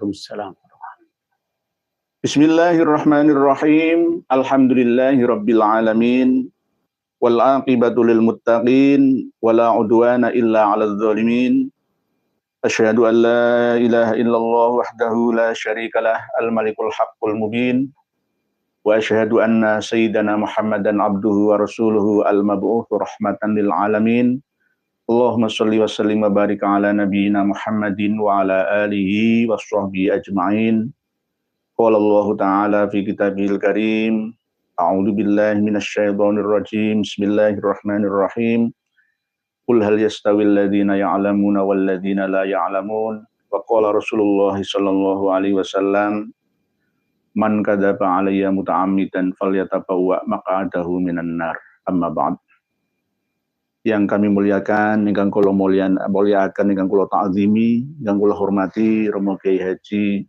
Waalaikumsalam. Bismillahirrahmanirrahim. Alhamdulillahirabbil alamin. Wal aqibatu lil muttaqin wala udwana illa 'alal zalimin. Asyhadu an la ilaha illallah wahdahu la syarikalah al-malikul haqqul mubin. Wa asyhadu anna sayyidana Muhammadan abduhu wa rasuluhu al-mab'uts rahmatan lil alamin. Allahumma shalli wa sallim wa barik ala nabiyyina Muhammadin wa ala alihi washabbihi ajma'in. Qala Allah Ta'ala fi kitabihil karim. A'udzu billahi minasyaitonir rajim. Bismillahirrahmanirrahim. Qul hal yastawil ladzina ya'lamuna wal ladzina la ya'lamun. Wa qala Rasulullah sallallahu alaihi wasallam, man kadzaba alayya muta'ammidan falyatabawwa maq'adahu minan nar. Amma ba'd. Yang kami muliakan, ingkang kula muliakan, ingkang kula ta'zimi, ingkang kula hormati Romo Kiai Haji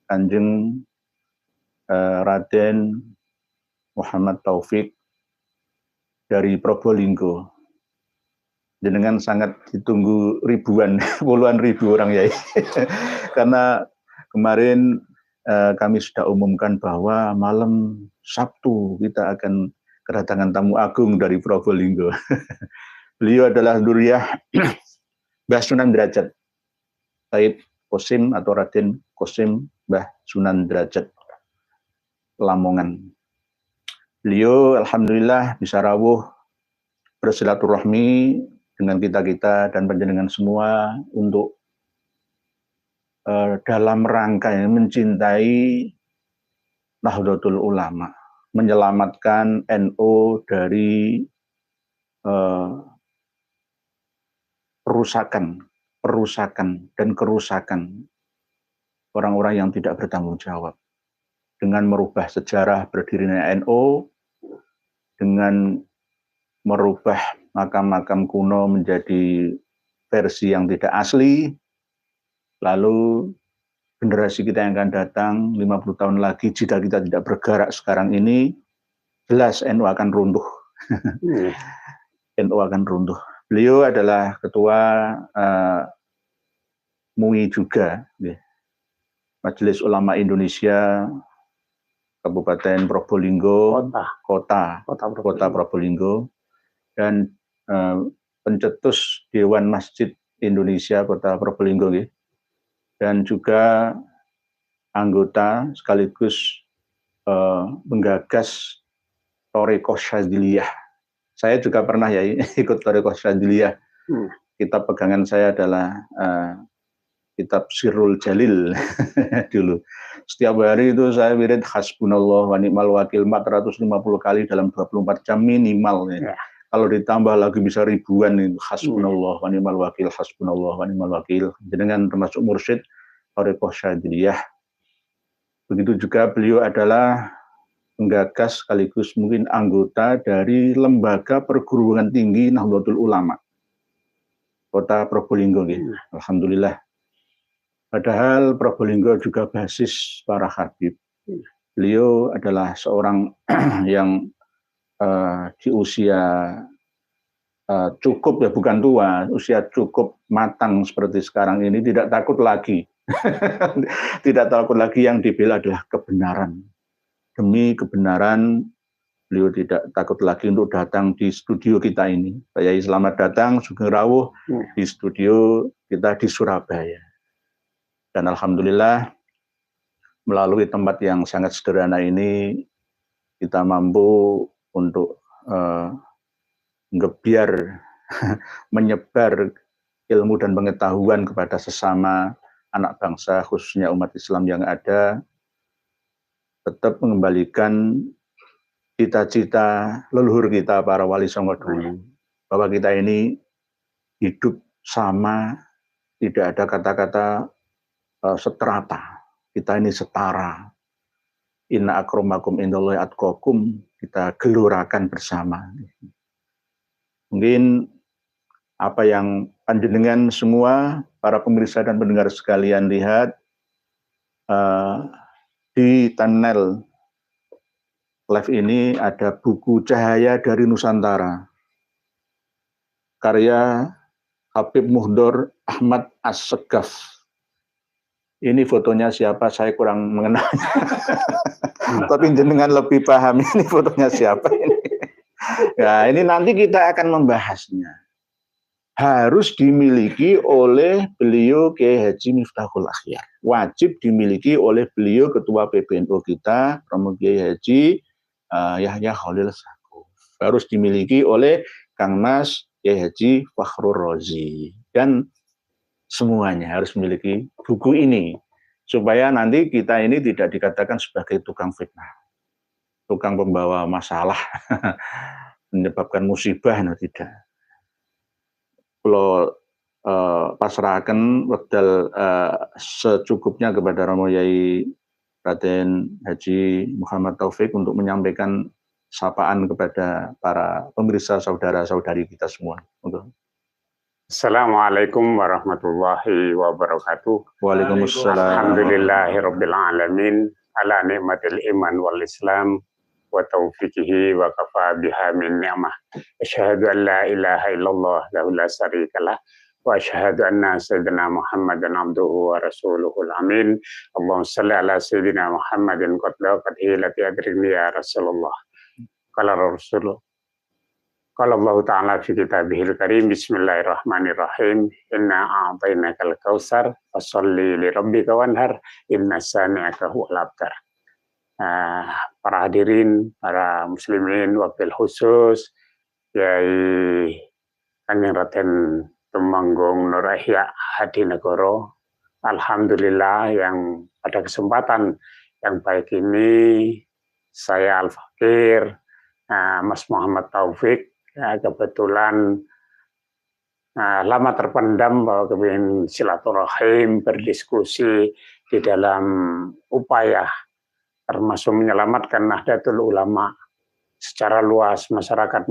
Kanjeng Raden Muhammad Taufik dari Probolinggo. Jenengan sangat ditunggu ribuan, puluhan ribu orang ya. Karena kemarin kami sudah umumkan bahwa malam Sabtu kita akan kedatangan tamu agung dari Probolinggo. Beliau adalah Duriyah Mbah Sunan Derajat Said Qasim atau Raden Qasim Mbah Sunan Derajat Lamongan. Beliau alhamdulillah bisa rawuh bersilaturahmi dengan kita-kita dan panjenengan semua untuk dalam rangka yang mencintai Nahdlatul Ulama, menyelamatkan NU dari perusakan dan kerusakan orang-orang yang tidak bertanggung jawab, dengan merubah sejarah berdirinya NU, dengan merubah makam-makam kuno menjadi versi yang tidak asli. Lalu generasi kita yang akan datang 50 tahun lagi, jika kita tidak bergerak sekarang ini, jelas NU akan runtuh. NU akan runtuh. Beliau adalah ketua MUI juga, Majelis Ulama Indonesia Kabupaten Probolinggo, Kota Probolinggo, dan pencetus Dewan Masjid Indonesia Kota Probolinggo, dan juga anggota sekaligus menggagas Thariqah Syadziliyah. Saya juga pernah ya ikut Thariqah Syadziliyah. Kitab pegangan saya adalah kitab Sirrul Jalil dulu. Setiap hari itu saya wirid hasbunallah wa ni'mal wakil 450 kali dalam 24 jam minimal. Ya. Kalau ditambah lagi bisa ribuan itu hasbunallah wa ni'mal wakil, hasbunallah wa ni'mal wakil. Dengan termasuk mursyid Thariqah Syadziliyah. Begitu juga beliau adalah penggagas sekaligus mungkin anggota dari Lembaga Perguruan Tinggi Nahdlatul Ulama Kota Probolinggo. Alhamdulillah. Padahal Probolinggo juga basis para Habib. Beliau adalah seorang yang di usia cukup, ya bukan tua, usia cukup matang seperti sekarang ini, tidak takut lagi. Tidak takut lagi, yang dibela adalah kebenaran. Demi kebenaran, beliau tidak takut lagi untuk datang di studio kita ini. Pak Yai, selamat datang, sugeng rawuh di studio kita di Surabaya. Dan alhamdulillah melalui tempat yang sangat sederhana ini kita mampu untuk ngebiar menyebar ilmu dan pengetahuan kepada sesama anak bangsa, khususnya umat Islam yang ada, tetap mengembalikan cita-cita leluhur kita para wali songo dulu, bahwa kita ini hidup sama, tidak ada kata-kata seterata, kita ini setara. Inna akramakum indallahi atqakum, kita gelurakan bersama. Mungkin apa yang panjenengan semua, para pemirsa dan pendengar sekalian lihat di thumbnail live ini ada buku Cahaya dari Nusantara, karya Habib Muhdor Ahmad As-Segaf. ini fotonya siapa, saya kurang mengenal. Tapi jenengan lebih paham ini fotonya siapa ini. Ya, ini nanti kita akan membahasnya. Harus dimiliki oleh beliau Kiai Haji Miftahul Akhyar. Wajib dimiliki oleh beliau Ketua PBNU kita, Romo Kiai Haji Yahya Khalil Stakuf. Harus dimiliki oleh Kang Mas Kiai Haji Fakhrur Razi. Dan semuanya harus memiliki buku ini. Supaya nanti kita ini tidak dikatakan sebagai tukang fitnah. Tukang pembawa masalah. Menyebabkan musibah, no, tidak. Kalau pasrahkan wedal secukupnya kepada Romo Yai Raden Haji Muhammad Taufik untuk menyampaikan sapaan kepada para pemirsa saudara-saudari kita semua. Assalamualaikum warahmatullahi wabarakatuh. Waalaikumsalam. Alhamdulillahirabbil alamin ala nikmatil iman wal islam wa taufiqihi wa kafa biha min ni'mah. Asyhadu an la ilaha illallah lahu la syarikalah wa asyhadu anna sayyidina Muhammadan abduhu wa rasuluhul amin. Allahumma shalli ala sayyidina Muhammadin qad hilati adrini ya Rasulullah. Qala Rasulullah qala Allah ta'ala fi kitabihil karim bismillahirrahmanirrahim inna a'tainakal kautsar fasholli li rabbika wanhar inna sani'aka huwal abtar. Para hadirin, para muslimin, wabil khusus Yai Kanjeng Raden Tumenggung Nur Ihya Hadinegoro. Alhamdulillah yang pada kesempatan yang baik ini saya Al-Fakir Mas Muhammad Taufik kebetulan lama terpendam bahwa kepingin silaturahim berdiskusi di dalam upaya termasuk menyelamatkan Nahdlatul Ulama secara luas masyarakat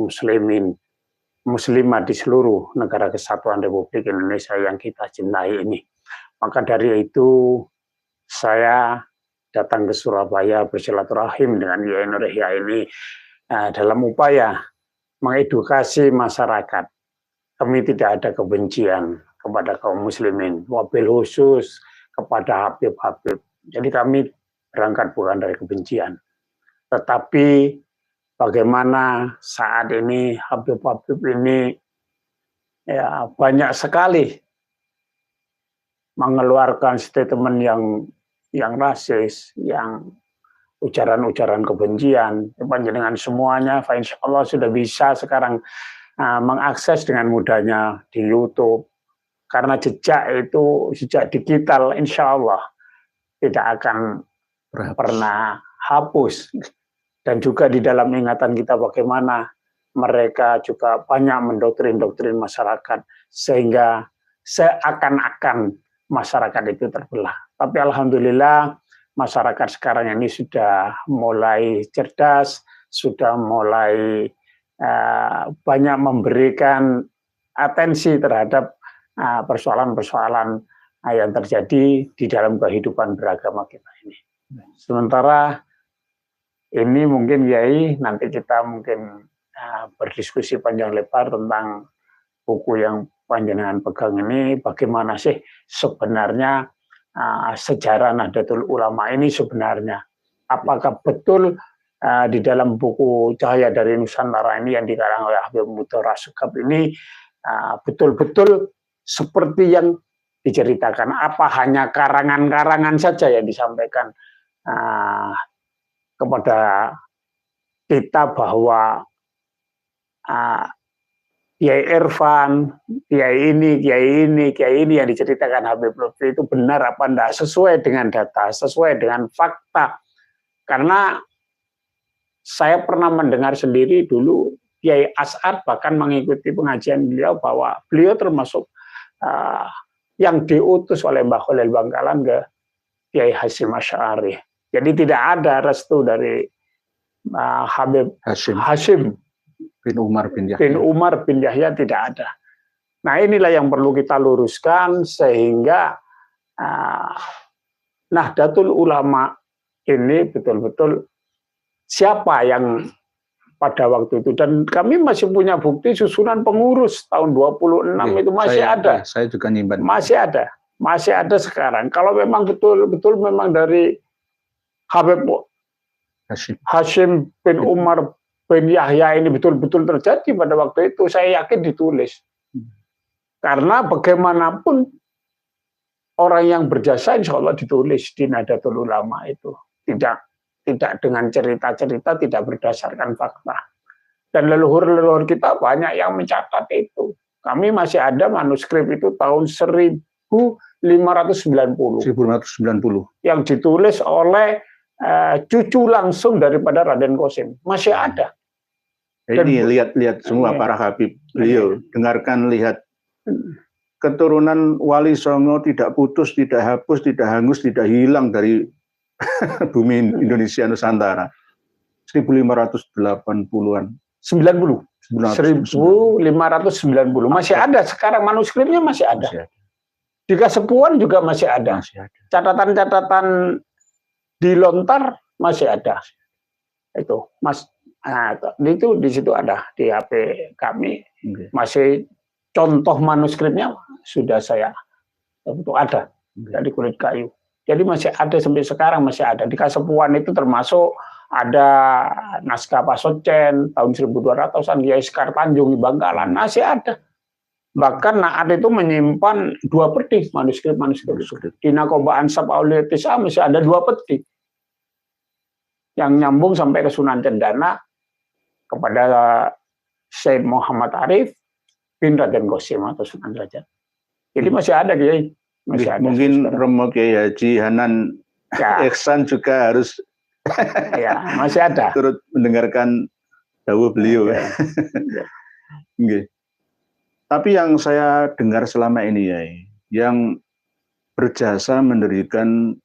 muslimah di seluruh negara kesatuan Republik Indonesia yang kita cintai ini. Maka dari itu saya datang ke Surabaya bersilaturahim dengan Yai Nur Ihya ini dalam upaya mengedukasi masyarakat. Kami tidak ada kebencian kepada kaum muslimin, wabil khusus kepada Habib-Habib. Jadi kami berangkat bukan dari kebencian. Tetapi bagaimana saat ini Habib-Habib ini ya banyak sekali mengeluarkan statement yang rasis, yang ujaran-ujaran kebencian. Panjenengan semuanya, insya Allah sudah bisa sekarang mengakses dengan mudahnya di YouTube. Karena jejak digital, insya Allah tidak akan pernah hapus. Dan juga di dalam ingatan kita bagaimana mereka juga banyak mendoktrin masyarakat sehingga seakan-akan masyarakat itu terbelah. Tapi alhamdulillah masyarakat sekarang ini sudah mulai cerdas, sudah mulai banyak memberikan atensi terhadap persoalan-persoalan yang terjadi di dalam kehidupan beragama kita ini. Sementara ini mungkin Yai, nanti kita mungkin berdiskusi panjang lebar tentang buku yang panjenengan pegang ini, bagaimana sih sebenarnya sejarah Nahdlatul Ulama ini sebenarnya. Apakah betul di dalam buku Cahaya dari Nusantara ini yang dikarang oleh Habib Mudhar Asegaf ini betul-betul seperti yang diceritakan, apa hanya karangan-karangan saja yang disampaikan kepada kita bahwa Kiai Irfan, Kiai ini yang diceritakan Habib Lutfi itu benar apa enggak, sesuai dengan data, sesuai dengan fakta. Karena saya pernah mendengar sendiri dulu Kiai As'ad bahkan mengikuti pengajian beliau bahwa beliau termasuk yang diutus oleh Mbah Khalil Bangkalan ke Kiai Hasyim Asy'ari. Jadi tidak ada restu dari Habib Hasyim bin Umar bin Yahya tidak ada. Nah inilah yang perlu kita luruskan sehingga Nahdlatul Ulama ini betul-betul siapa yang pada waktu itu, dan kami masih punya bukti susunan pengurus tahun 26 itu masih ada. Saya juga nyimpan. Masih ada. masih ada sekarang. Kalau memang betul-betul memang dari Habib Hashim bin Umar bin Yahya ini betul-betul terjadi pada waktu itu, saya yakin ditulis. Karena bagaimanapun orang yang berjasa insya Allah ditulis di Nahdlatul Ulama itu. Tidak dengan cerita-cerita, tidak berdasarkan fakta. Dan leluhur-leluhur kita banyak yang mencatat itu. Kami masih ada manuskrip itu tahun 1590. Yang ditulis oleh cucu langsung daripada Raden Qasim. Masih ada. Ini lihat semua para habib beliau. Dengarkan, lihat. Keturunan Wali Songo tidak putus, tidak hapus, tidak hangus, tidak hilang dari bumi Indonesia Nusantara. 1580-an. 1590 masih ada sekarang, manuskripnya masih ada. Di Kasepuan juga masih ada. Catatan-catatan di lontar masih ada. Itu Mas, itu di situ ada di HP kami. Masih contoh manuskripnya sudah saya itu ada dari kulit kayu. Jadi masih ada sampai sekarang, masih ada. Di Kasepuan itu termasuk ada naskah Pasocen tahun 1200-an, Kiai Sekar Tanjung di Bangkalan, masih ada. Bahkan Naat itu menyimpan 2 peti manuskrip. Di Nakoba Ansab Aulia Tisa masih ada 2 peti yang nyambung sampai ke Sunan Cendana kepada Syed Muhammad Arif bin Raden Qasim atau Sunan Derajat. Jadi masih ada, Kiai. Masih ada. Mungkin Romo Kiai Haji Hanan Ihsan juga harus ya, masih ada. Turut mendengarkan dawuh beliau. Ya. Tapi yang saya dengar selama ini ya, yang berjasa mendirikan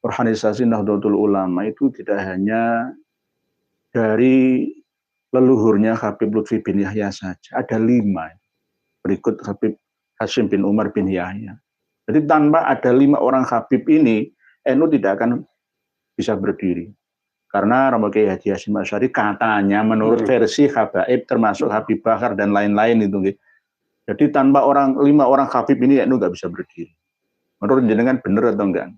organisasi Nahdlatul Ulama itu tidak hanya dari leluhurnya Habib Lutfi bin Yahya saja, ada 5. Berikut Habib Hashim bin Umar bin Yahya. Jadi tanpa ada 5 orang Habib ini, NU tidak akan bisa berdiri. Karena Romo Kiai Haji Hasyim Asy'ari katanya menurut versi Habaib termasuk Habib Bahar dan lain-lain itu. Jadi tanpa 5 orang Habib ini NU nggak bisa berdiri. Menurut jenengan benar atau enggak?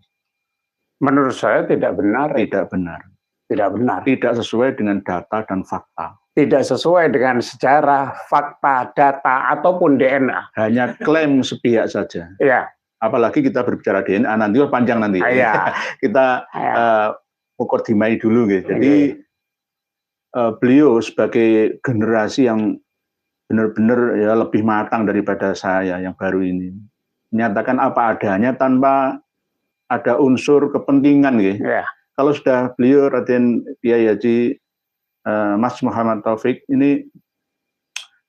Menurut saya tidak benar. Tidak benar. Tidak benar. Tidak sesuai dengan data dan fakta. Tidak sesuai dengan sejarah, fakta, data ataupun DNA. Hanya klaim sepihak saja. Iya. Apalagi kita berbicara DNA nanti panjang nanti. Iya. Kita mukadimai dulu gitu. Jadi beliau sebagai generasi yang benar-benar ya lebih matang daripada saya yang baru ini, menyatakan apa adanya tanpa ada unsur kepentingan gitu. Yeah. Kalau sudah beliau Raden Kiai Haji Mas Muhammad Taufik ini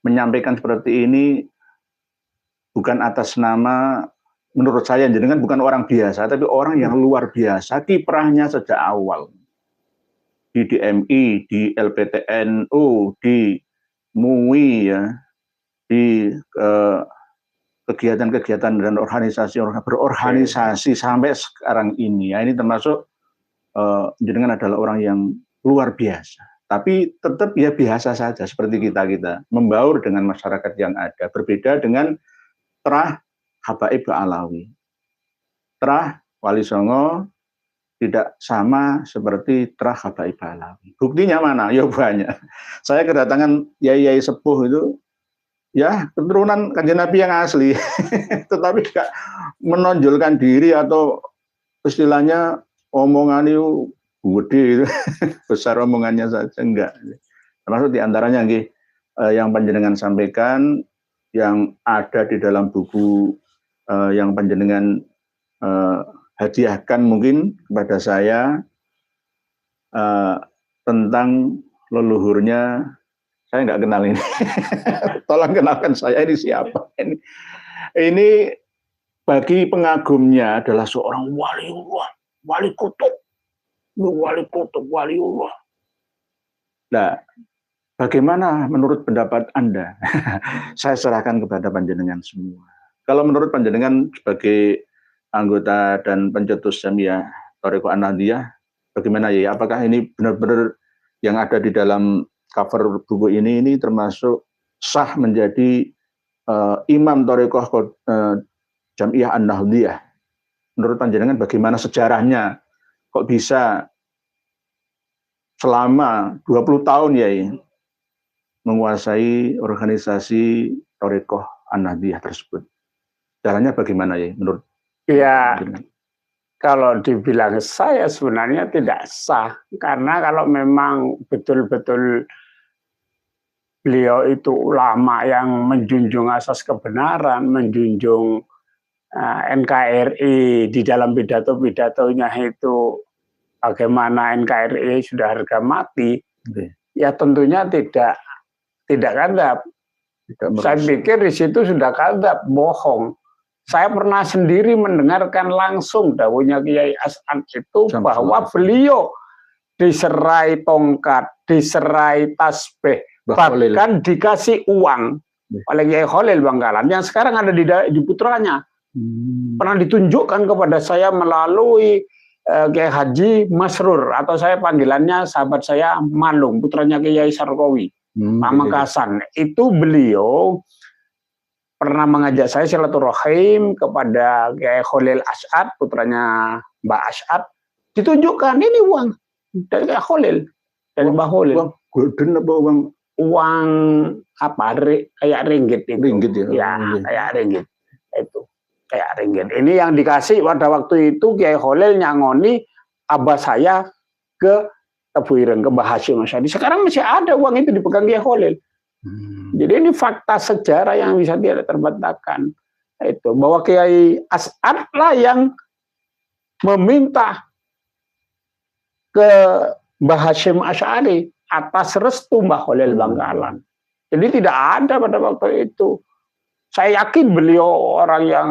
menyampaikan seperti ini bukan atas nama, menurut saya jenengan bukan orang biasa, tapi orang yang luar biasa, kiprahnya sejak awal di DMI, di LPTNU, di MUI, ya, di kegiatan-kegiatan dan berorganisasi sampai sekarang ini. Ya, ini termasuk jenengan adalah orang yang luar biasa. Tapi tetap ya biasa saja seperti kita membaur dengan masyarakat yang ada. Berbeda dengan terah Habaib Alawi. Terah Wali Songo tidak sama seperti terah Habaib Alawi. Buktinya mana? Ya banyak. Saya kedatangan yai-yai sepuh itu, ya keturunan Kanjeng Nabi yang asli, tetapi gak menonjolkan diri atau istilahnya omongan itu gede itu, besar omongannya saja enggak. Termasuk diantaranya yang panjenengan sampaikan, yang ada di dalam buku yang panjenengan hadiahkan mungkin kepada saya tentang leluhurnya. Saya nggak kenal ini. Tolong kenalkan saya, ini siapa? Ini bagi pengagumnya adalah seorang waliullah, wali kutub, waliullah. Nah, bagaimana menurut pendapat Anda? Saya serahkan kepada panjenengan semua. Kalau menurut panjenengan sebagai anggota dan pencetus Jamiah Thariqah An-Nahdliyah, bagaimana ya? Apakah ini benar-benar yang ada di dalam cover buku ini termasuk sah menjadi imam Thariqah Jam'iyah An-Nahdliyah. Menurut panjenengan bagaimana sejarahnya? Kok bisa selama 20 tahun ya menguasai organisasi Thariqah An-Nahdliyah tersebut? Caranya bagaimana ya menurut? Ya, kalau dibilang saya sebenarnya tidak sah, karena kalau memang betul-betul beliau itu ulama yang menjunjung asas kebenaran, menjunjung NKRI di dalam pidato-pidatonya itu bagaimana NKRI sudah harga mati, ya tentunya tidak kadzab. Saya pikir di situ sudah kadzab, bohong. Saya pernah sendiri mendengarkan langsung dawuhnya Kiai As'ad itu bahwa beliau diserai tongkat, diserai tasbih, bahkan dikasih uang oleh Kiai Khalil Bangkalan yang sekarang ada di putranya. Pernah ditunjukkan kepada saya melalui Kiai Haji Masrur, atau saya panggilannya sahabat saya Malung, putranya Kiai Sarkowi, Pamekasan. Itu beliau pernah mengajak saya silaturahim kepada Kiai Khalil As'ad, putranya Mbak As'ad. Ditunjukkan ini uang dari Kiai Khalil, dari Mbah Khalil. Uang golden apa uang? Uang apa? Kayak ringgit itu. Ringgit ya? Ya, kayak ringgit. Itu kayak ringgit. Ini yang dikasih pada waktu itu Kiai Khalil nyangoni abah saya ke Tebu Ireng, ke Mbah Hasyim Asy'ari. Sekarang masih ada uang itu dipegang Kiai Khalil. Jadi ini fakta sejarah yang bisa tidak terbantahkan. Itu bahwa Kiai As'ad lah yang meminta ke Mbah Hasyim Asy'ari atas restu Mbah Khalil Bangkalan. Jadi tidak ada pada waktu itu. Saya yakin beliau orang yang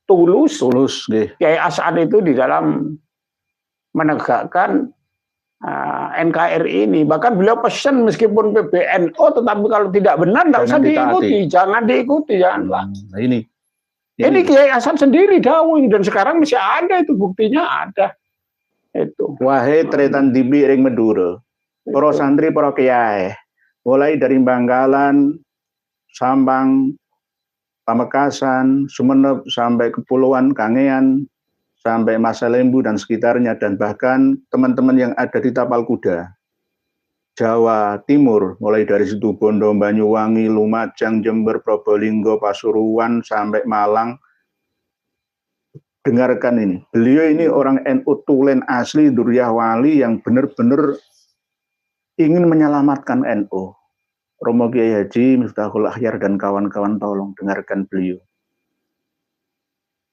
tulus. Kiai As'ad itu di dalam menegakkan NKRI ini. Bahkan beliau pesan meskipun PBNU, tetapi kalau tidak benar tidak usah diikuti. Jangan diikuti, janganlah. Nah, ini Kiai As'ad sendiri dawuh, dan sekarang masih ada itu, buktinya ada. Itu. Wahai tretan tibi ring Madura, para santri, para kiai, mulai dari Bangkalan, Sampang, Pamekasan, Sumeneb, sampai Kepulauan Kangean, sampai Masalembu dan sekitarnya, dan bahkan teman-teman yang ada di Tapal Kuda, Jawa Timur, mulai dari Situbondo, Banyuwangi, Lumajang, Jember, Probolinggo, Pasuruan, sampai Malang. Dengarkan ini, beliau ini orang NU tulen asli, Duriah Wali yang benar-benar ingin menyelamatkan NU. Romo Kiai Haji Miftahul Akhyar dan kawan-kawan, tolong dengarkan beliau.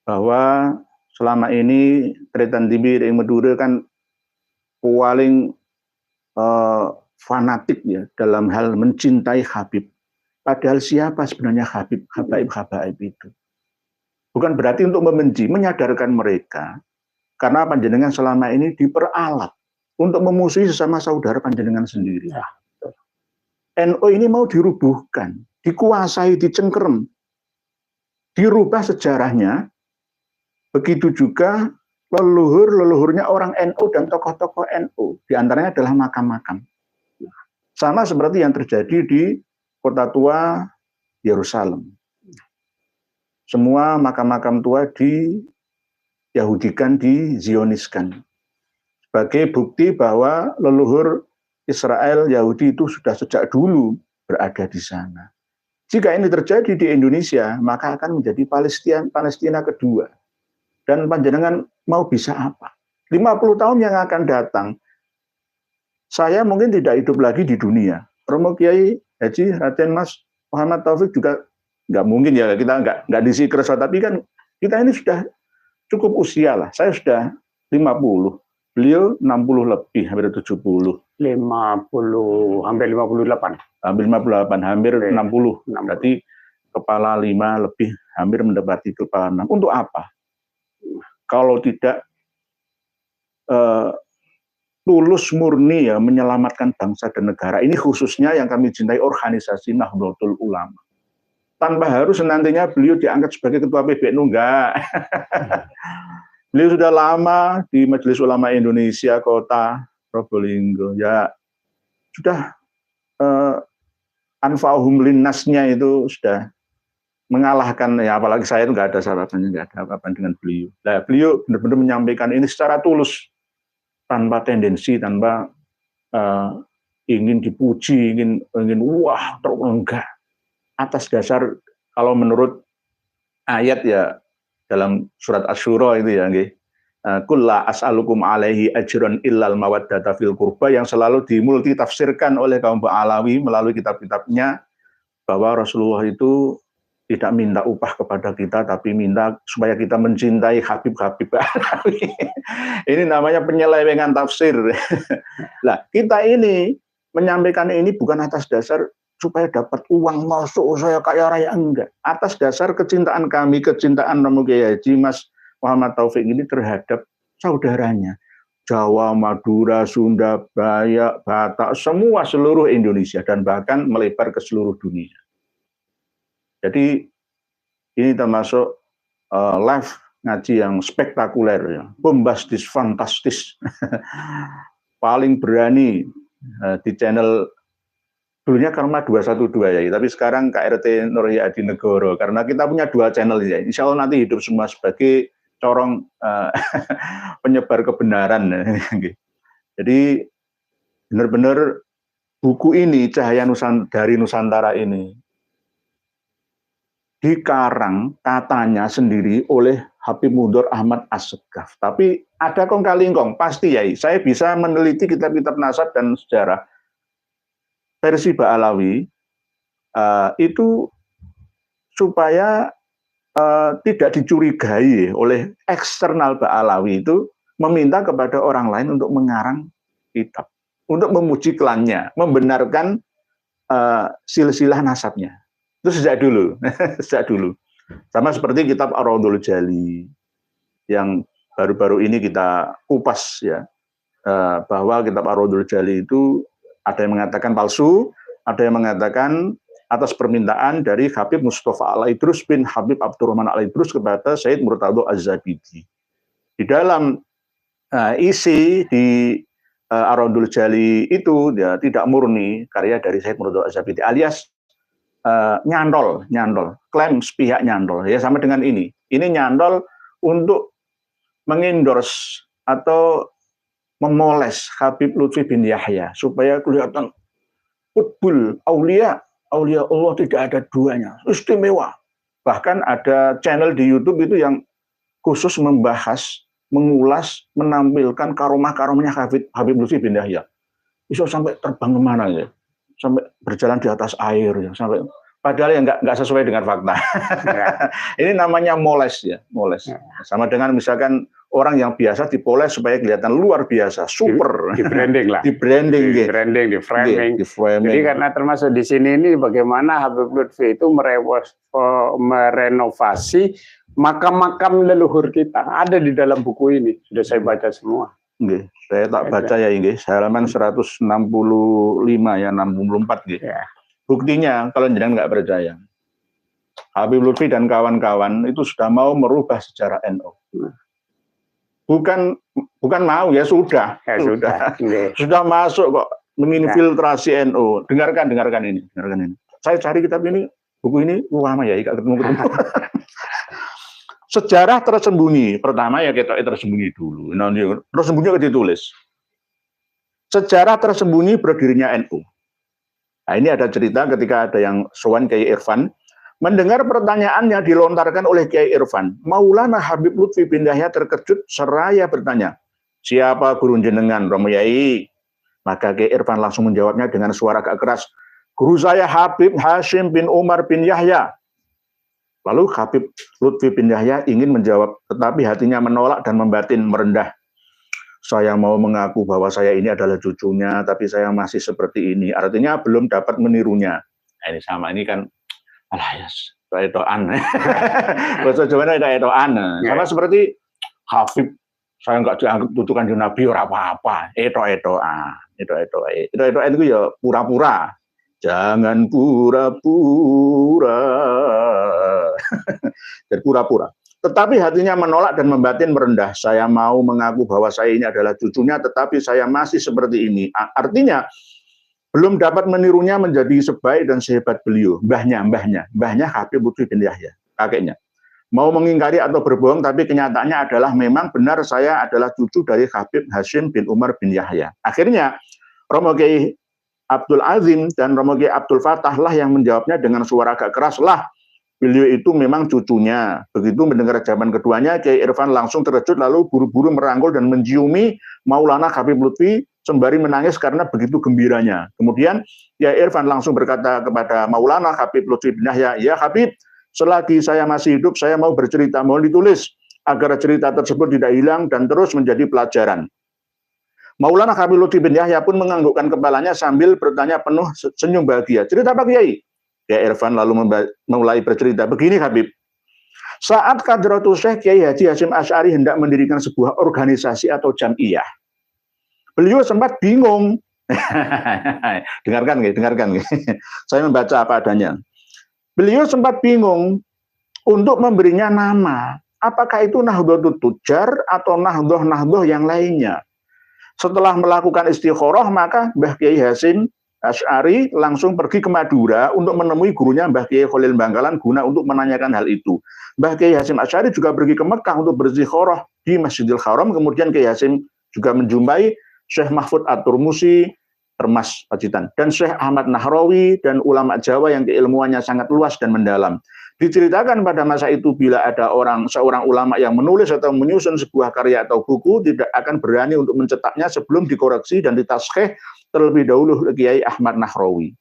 Bahwa selama ini Tretan Tibi yang Madura kan paling fanatik ya dalam hal mencintai Habib. Padahal siapa sebenarnya Habib, Habaib itu? Bukan berarti untuk membenci, menyadarkan mereka. Karena panjenengan selama ini diperalat untuk memusuhi sesama saudara panjenengan sendiri. Ya. NU ini mau dirubuhkan, dikuasai, dicengkerem, dirubah sejarahnya. Begitu juga leluhur-leluhurnya orang NU dan tokoh-tokoh NU. Di antaranya adalah makam-makam. Sama seperti yang terjadi di Kota Tua Yerusalem. Semua makam-makam tua di-Yahudikan, di-Zioniskan. Sebagai bukti bahwa leluhur Israel, Yahudi itu sudah sejak dulu berada di sana. Jika ini terjadi di Indonesia, maka akan menjadi Palestina kedua. Dan panjenengan mau bisa apa? 50 tahun yang akan datang, saya mungkin tidak hidup lagi di dunia. Romo Kiai Haji Raden Mas Muhammad Taufik juga nggak mungkin ya, kita nggak disikreso, tapi kan kita ini sudah cukup usia lah. Saya sudah 50, beliau 60 lebih, hampir 70. 50, hampir 58. Hampir 58, hampir 60. Berarti kepala 5 lebih, hampir mendapati kepala 6. Untuk apa? Kalau tidak tulus murni ya menyelamatkan bangsa dan negara. Ini khususnya yang kami cintai, organisasi Nahdlatul Ulama. Tanpa harus nantinya beliau diangkat sebagai ketua PBNU, enggak. Beliau sudah lama di Majelis Ulama Indonesia Kota Probolinggo. Ya sudah anfa'uhum linnasnya itu sudah mengalahkan, ya apalagi saya itu nggak ada sarapannya, nggak ada apa-apa dengan beliau. Nah, beliau benar-benar menyampaikan ini secara tulus, tanpa tendensi, tanpa ingin dipuji, ingin wah enggak. Atas dasar kalau menurut ayat ya dalam surat Asy-Syura itu ya, nggih. Qul la as'alukum alaihi ajran illal mawaddata fil qurba, yang selalu dimultitafsirkan oleh kaum Ba'alawi melalui kitab-kitabnya, bahwa Rasulullah itu tidak minta upah kepada kita, tapi minta supaya kita mencintai Habib-Habib Ba'alawi. Ini namanya penyelewengan tafsir. Nah, kita ini menyampaikan ini bukan atas dasar supaya dapat uang, masuk saya kaya raya, enggak. Atas dasar kecintaan kami, kecintaan Romo Kiai Haji Mas Muhammad Taufik ini terhadap saudaranya. Jawa, Madura, Sunda, Bayak, Batak, semua seluruh Indonesia, dan bahkan melebar ke seluruh dunia. Jadi ini termasuk live ngaji yang spektakuler, ya, bombastis, fantastis, paling berani di channel dulunya Karma 212 ya, tapi sekarang KRT Nurhaya Adinegoro, karena kita punya 2 channel ya. Insya Allah nanti hidup semua sebagai corong penyebar kebenaran. Jadi benar-benar buku ini, Cahaya dari Nusantara ini, dikarang katanya sendiri oleh Habib Mundur Ahmad Assegaf. Tapi ada kong kali kong, pasti ya, saya bisa meneliti kitab-kitab nasab dan sejarah versi Ba'alawi itu supaya tidak dicurigai oleh eksternal Ba'alawi itu meminta kepada orang lain untuk mengarang kitab, untuk memuji klannya, membenarkan silsilah nasabnya. Itu sejak dulu, sejak dulu. Sama seperti kitab Ar-Raudhul Jali yang baru-baru ini kita kupas ya, bahwa kitab Ar-Raudhul Jali itu ada yang mengatakan palsu, ada yang mengatakan atas permintaan dari Habib Mustafa Al-Idrus bin Habib Abdurrahman Al-Idrus kepada Sayyid Murtadho Az-Zabidi. Di dalam isi di Ar-Raudhul Jali itu ya, tidak murni karya dari Sayyid Murtadho Az-Zabidi, alias nyantol, klaim sepihak nyantol, ya sama dengan ini. Ini nyantol untuk mengendorse atau memoles Habib Lutfi bin Yahya supaya kelihatan qutbul aulia Allah tidak ada duanya, istimewa. Bahkan ada channel di YouTube itu yang khusus membahas, mengulas, menampilkan karomah-karomahnya Habib Lutfi bin Yahya. Bisa sampai terbang kemana ya? Sampai berjalan di atas air ya, sampai padahal yang nggak sesuai dengan fakta. Ya. Ini namanya moles ya, moles. Ya. Sama dengan misalkan orang yang biasa dipoles supaya kelihatan luar biasa, super. Di branding lah. Di branding, di framing. Jadi karena termasuk di sini ini bagaimana Habib Lutfi itu merenovasi makam-makam leluhur kita, ada di dalam buku ini. Sudah saya baca semua. Nggih, saya tak baca ya nggih, halaman 165 ya, 64 nggih. Ya. Buktinya kalau jenengan nggak percaya, Habib Lutfi dan kawan-kawan itu sudah mau merubah sejarah NU. Bukan mau ya, sudah. Sudah masuk kok menginfiltrasi NU. Dengarkan ini. Saya cari kitab ini, buku ini lama ya, ketemu. Sejarah tersembunyi. Pertama ya kita tersembunyi dulu. Tersembunyi ditulis. Sejarah tersembunyi berdirinya NU. Nah, ini ada cerita ketika ada yang sowan Kiai Irfan, mendengar pertanyaannya dilontarkan oleh Kiai Irfan. Maulana Habib Lutfi bin Yahya terkejut seraya bertanya, siapa guru jenengan, Romo Yai? Maka Kiai Irfan langsung menjawabnya dengan suara agak keras, guru saya Habib Hashim bin Umar bin Yahya. Lalu Habib Lutfi bin Yahya ingin menjawab, tetapi hatinya menolak dan membatin merendah. Saya mau mengaku bahwa saya ini adalah cucunya, tapi saya masih seperti ini. Artinya belum dapat menirunya. Nah, ini sama, ini kan, alah ya, etoan. Bahasa Jawa itu etoan. Sama seperti Habib, saya nggak dianggap tutukan Nabi, ora apa-apa. Etoan itu ya pura-pura. Jangan pura-pura. Dan pura-pura. Tetapi hatinya menolak dan membatin merendah. Saya mau mengaku bahwa saya ini adalah cucunya, tetapi saya masih seperti ini. Artinya, belum dapat menirunya menjadi sebaik dan sehebat beliau. Mbahnya Habib Lutfi bin Yahya, kakeknya. Mau mengingkari atau berbohong, tapi kenyataannya adalah memang benar saya adalah cucu dari Habib Hashim bin Umar bin Yahya. Akhirnya Romo Kiai Abdul Azim dan Romo Kiai Abdul Fatah lah yang menjawabnya dengan suara agak keras, lah beliau itu memang cucunya. Begitu mendengar jawaban keduanya, Kiai Irfan langsung terkejut lalu buru-buru merangkul dan menciumi Maulana Habib Lutfi sembari menangis karena begitu gembiranya. Kemudian Kiai Irfan langsung berkata kepada Maulana Habib Lutfi bin Yahya, "Ya Habib, selagi saya masih hidup, saya mau bercerita, mohon ditulis agar cerita tersebut tidak hilang dan terus menjadi pelajaran." Maulana Habib Lutfi bin Yahya pun menganggukkan kepalanya sambil bertanya penuh senyum bahagia. "Cerita apa Kiai?" Kiai Irfan lalu mulai bercerita, "Begini Habib, saat Hadratus Syekh Kiai Haji Hasyim Asy'ari hendak mendirikan sebuah organisasi atau jam'iyah, beliau sempat bingung." dengarkan. Saya membaca apa adanya. Beliau sempat bingung untuk memberinya nama. Apakah itu Nahdlatul Tujar atau Nahdlatul yang lainnya? Setelah melakukan istikharah, maka Mbah Kiai Hasyim Asy'ari langsung pergi ke Madura untuk menemui gurunya Mbah Kiai Khalil Bangkalan guna untuk menanyakan hal itu. Mbah Kiai Hasyim Asy'ari juga pergi ke Mekah untuk beristikharah di Masjidil Haram. Kemudian Kiai Hasyim juga menjumpai Syekh Mahfud At-Turmusi, Termas Pacitan, dan Syekh Ahmad Nahrawi dan ulama Jawa yang keilmuannya sangat luas dan mendalam. Diceritakan pada masa itu bila ada seorang ulama yang menulis atau menyusun sebuah karya atau buku tidak akan berani untuk mencetaknya sebelum dikoreksi dan ditashkhih terlebih dahulu oleh Kiai Ahmad Nahrawi.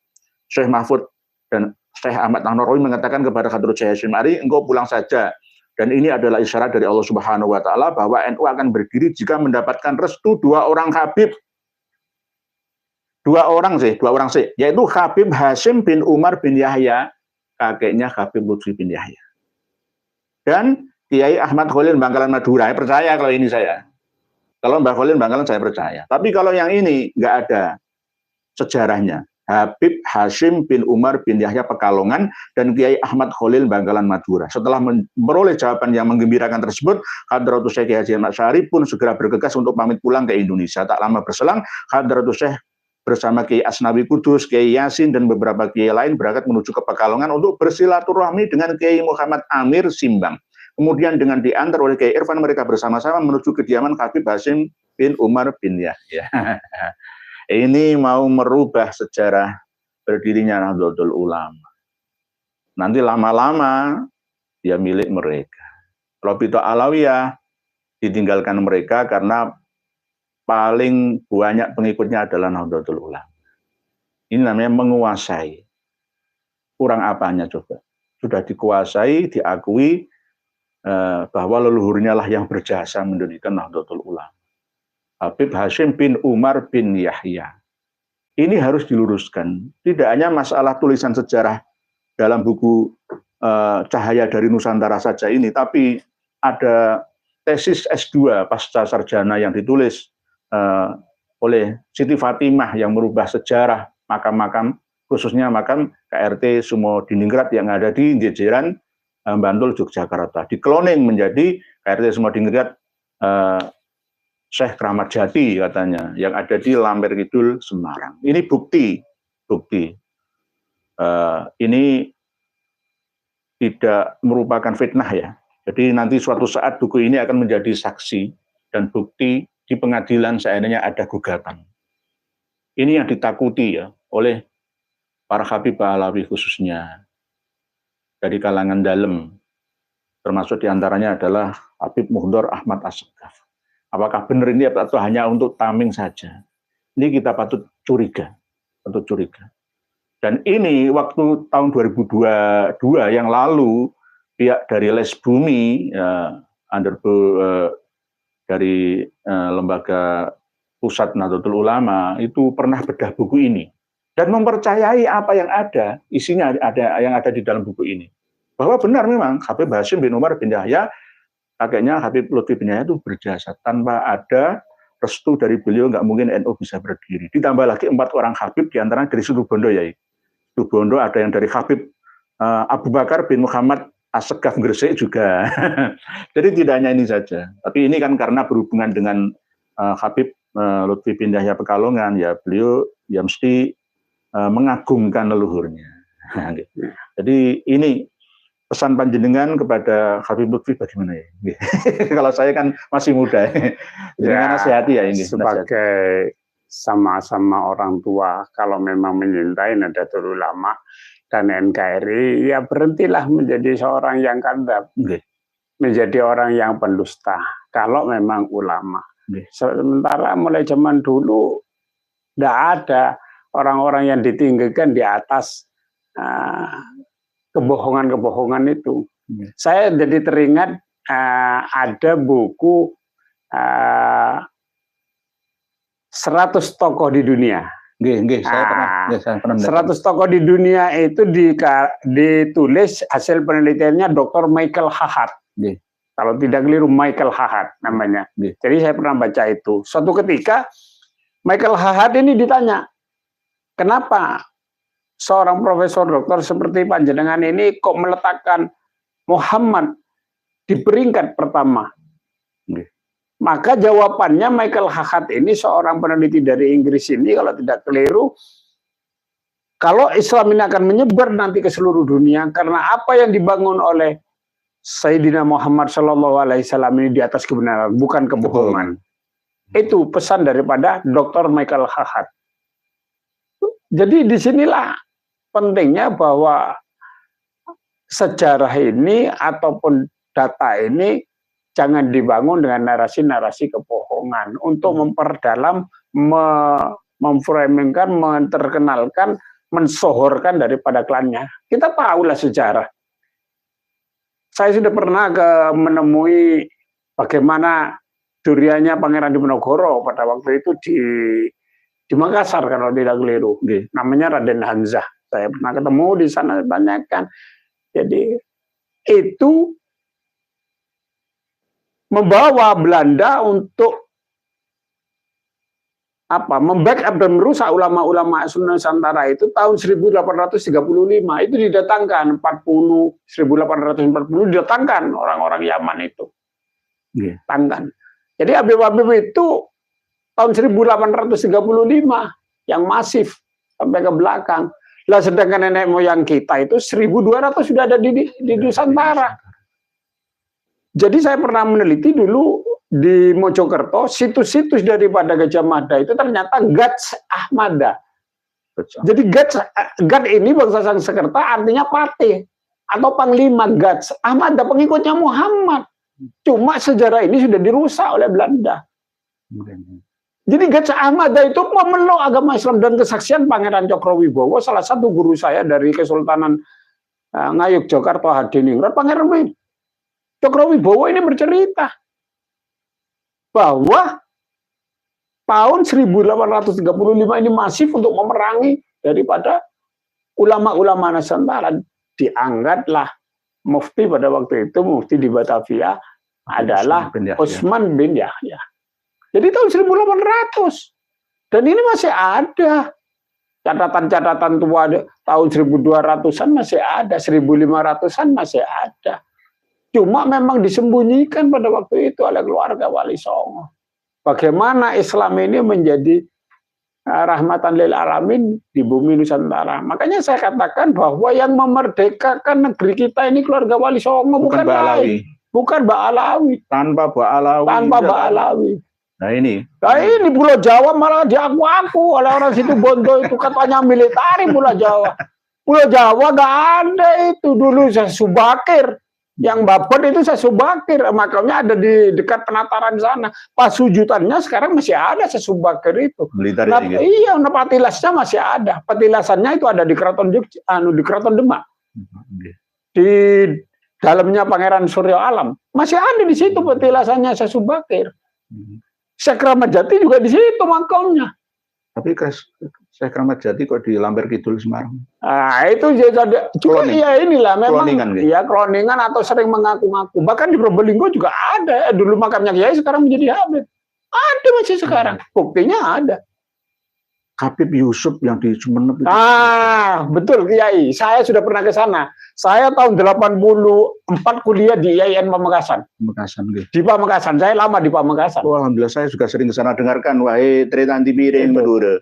Syekh Mahfud dan Syekh Ahmad Nahrawi mengatakan kepada Hadratus Syekh Hasyim Asy'ari, "Engkau pulang saja. Dan ini adalah isyarat dari Allah Subhanahu wa taala bahwa NU akan berdiri jika mendapatkan restu dua orang Habib." Dua orang sih, yaitu Habib Hashim bin Umar bin Yahya, kakeknya Habib Lutfi bin Yahya, dan Kiai Ahmad Khalil Bangkalan Madura. Percaya kalau ini saya. Kalau Mbah Khalil Bangkalan saya percaya. Tapi kalau yang ini nggak ada sejarahnya. Habib Hashim bin Umar bin Yahya Pekalongan dan Kiai Ahmad Khalil Bangkalan Madura. Setelah memperoleh jawaban yang menggembirakan tersebut, Hadratus Syekh Haji Hasyim Asy'ari pun segera bergegas untuk pamit pulang ke Indonesia. Tak lama berselang, Hadratus Syekh bersama Kiai Asnawi Kudus, Kiai Yasin, dan beberapa kiai lain berangkat menuju ke Pekalongan untuk bersilaturahmi dengan Kiai Muhammad Amir Simbang. Kemudian dengan diantar oleh Kiai Irfan, mereka bersama-sama menuju kediaman Habib Hashim bin Umar bin Yahya. Ini mau merubah sejarah berdirinya Nahdlatul Ulama. Nanti lama-lama dia milik mereka. Rabithah Alawiyah ditinggalkan mereka karena paling banyak pengikutnya adalah Nahdlatul Ulama. Ini namanya menguasai. Kurang apanya coba? Sudah dikuasai, diakui bahwa leluhurnya lah yang berjasa mendirikan Nahdlatul Ulama. Habib Hashim bin Umar bin Yahya. Ini harus diluruskan. Tidak hanya masalah tulisan sejarah dalam buku Cahaya dari Nusantara saja ini, tapi ada tesis S2 pasca sarjana yang ditulis oleh Siti Fatimah yang merubah sejarah makam-makam, khususnya makam KRT Sumodiningrat yang ada di jajaran Bantul, Yogyakarta. Dikloning menjadi KRT Sumodiningrat Syekh Kramat Jati katanya, yang ada di Lamber Kidul, Semarang. Ini bukti. Ini tidak merupakan fitnah ya. Jadi nanti suatu saat buku ini akan menjadi saksi dan bukti di pengadilan seandainya ada gugatan. Ini yang ditakuti ya oleh para Habib Alawi khususnya dari kalangan dalam, termasuk diantaranya adalah Habib Muhdor Ahmad As-Segaf. Apakah benar ini atau hanya untuk tameng saja? Ini kita patut curiga. Dan ini waktu tahun 2022 yang lalu, pihak dari Les Bumi, dari lembaga Pusat Nahdlatul Ulama itu pernah bedah buku ini dan mempercayai apa yang ada, isinya yang ada di dalam buku ini. Bahwa benar memang Habib Hashim bin Umar bin Yahya, kakeknya Habib Lutfi bin Yahya itu berjasa. Tanpa ada restu dari beliau nggak mungkin NU bisa berdiri. Ditambah lagi 4 orang Habib, diantaranya dari Situ Bondo ya. Situ Bondo ada yang dari Habib Abu Bakar bin Muhammad As-Segaf Gresik juga. Jadi tidak hanya ini saja. Tapi ini kan karena berhubungan dengan Habib Lutfi bin Yahya Pekalongan, ya beliau ya mesti mengagungkan leluhurnya. Nah, gitu. Jadi ini pesan panjenengan kepada Habib Lutfi bagaimana ya? Kalau saya kan masih muda, jangan nasihati ya ini. Sebagai sama-sama orang tua, kalau memang menyintai Nahdlatul Ulama dan NKRI, ya berhentilah menjadi seorang yang kadzab, menjadi orang yang pendusta. Kalau memang ulama, sementara mulai zaman dulu tidak ada orang-orang yang ditinggikan di atas kebohongan-kebohongan itu. Saya jadi teringat ada buku 100 tokoh di dunia. Saya pernah 100 tokoh di dunia itu ditulis hasil penelitiannya Dr. Michael Hahart. Kalau tidak keliru Michael Hahart namanya. Jadi saya pernah baca itu. Suatu ketika Michael Hahart ini ditanya, kenapa seorang profesor doktor seperti panjenengan ini kok meletakkan Muhammad di peringkat pertama? Maka jawabannya Michael Hahart ini seorang peneliti dari Inggris ini, kalau tidak keliru, kalau Islam ini akan menyebar nanti ke seluruh dunia karena apa yang dibangun oleh Sayyidina Muhammad SAW ini di atas kebenaran, bukan kebohongan. Itu pesan daripada Dr. Michael Hahart. Jadi disinilah pentingnya bahwa sejarah ini ataupun data ini jangan dibangun dengan narasi-narasi kebohongan untuk memperdalam, memframingkan, menterkenalkan, mensohorkan daripada klannya. Kita tahulah sejarah. Saya sudah pernah menemui bagaimana duriannya Pangeran Diponegoro pada waktu itu di Makassar kalau tidak keliru. Namanya Raden Hanzah. Saya pernah ketemu di sana, tanyakan. Jadi itu membawa Belanda untuk membackup dan merusak ulama-ulama Nusantara itu tahun 1835. Itu didatangkan 1840 didatangkan orang-orang Yaman itu. Datangkan. Jadi Habib-habib itu tahun 1835 yang masif sampai ke belakang. Lah sedangkan nenek moyang kita itu 1200 sudah ada di Nusantara. Jadi saya pernah meneliti dulu di Mojokerto, situs-situs daripada Gajah Mada itu ternyata Gats Ahmada. Jadi Gats ini bangsa Sanskerta artinya patih atau panglima Gats Ahmada, pengikutnya Muhammad. Cuma sejarah ini sudah dirusak oleh Belanda. Jadi Gats Ahmada itu memeluk agama Islam dan kesaksian Pangeran Cokrowibowo, salah satu guru saya dari Kesultanan Ngayogyakarta Hadiningrat, Pangeran Cokrowibowo ini bercerita bahwa tahun 1835 ini masif untuk memerangi daripada ulama-ulama Nusantara. Diangkatlah mufti pada waktu itu, mufti di Batavia adalah Utsman bin Yahya. Jadi tahun 1800. Dan ini masih ada. Catatan-catatan tua tahun 1200-an masih ada, 1500-an masih ada. Cuma memang disembunyikan pada waktu itu oleh keluarga Wali Songo. Bagaimana Islam ini menjadi rahmatan lil alamin di bumi Nusantara. Makanya saya katakan bahwa yang memerdekakan negeri kita ini keluarga Wali Songo, bukan lain. Bukan Mbak Alawi. Tanpa Mbak Alawi. Tanpa Mbak Alawi. Nah ini Pulau Jawa malah diaku-aku oleh orang situ Bondo itu katanya militer Pulau Jawa. Pulau Jawa nggak ada itu dulu saya Subakir. Yang Babon itu saya Subakir, makamnya ada di dekat penataran sana. Pasujutannya sekarang masih ada Subakir itu. Iya, patilasnya masih ada. Patilasannya itu ada di Keraton di Keraton Demak. Di dalamnya Pangeran Suryo Alam. Masih ada di situ petilasannya Subakir. Syekh Rahmat Jati juga di situ makamnya. Tapi Syekh Rahmat Jati kok di Lamber Kidul Semarang? Nah, itu juga ya inilah memang ya kloningan atau sering mengaku-ngaku. Bahkan di Probolinggo juga ada. Dulu makamnya Kiai sekarang menjadi Habib. Ada masih sekarang. Buktinya ada. Habib Yusuf yang di Sumeneb itu. Betul Kiai. Saya sudah pernah ke sana. Saya tahun 84 kuliah di IAIN Pamekasan. Di Pamekasan. Saya lama di Pamekasan. Alhamdulillah saya juga sering ke sana dengarkan wahai Tritanti Piring Madura.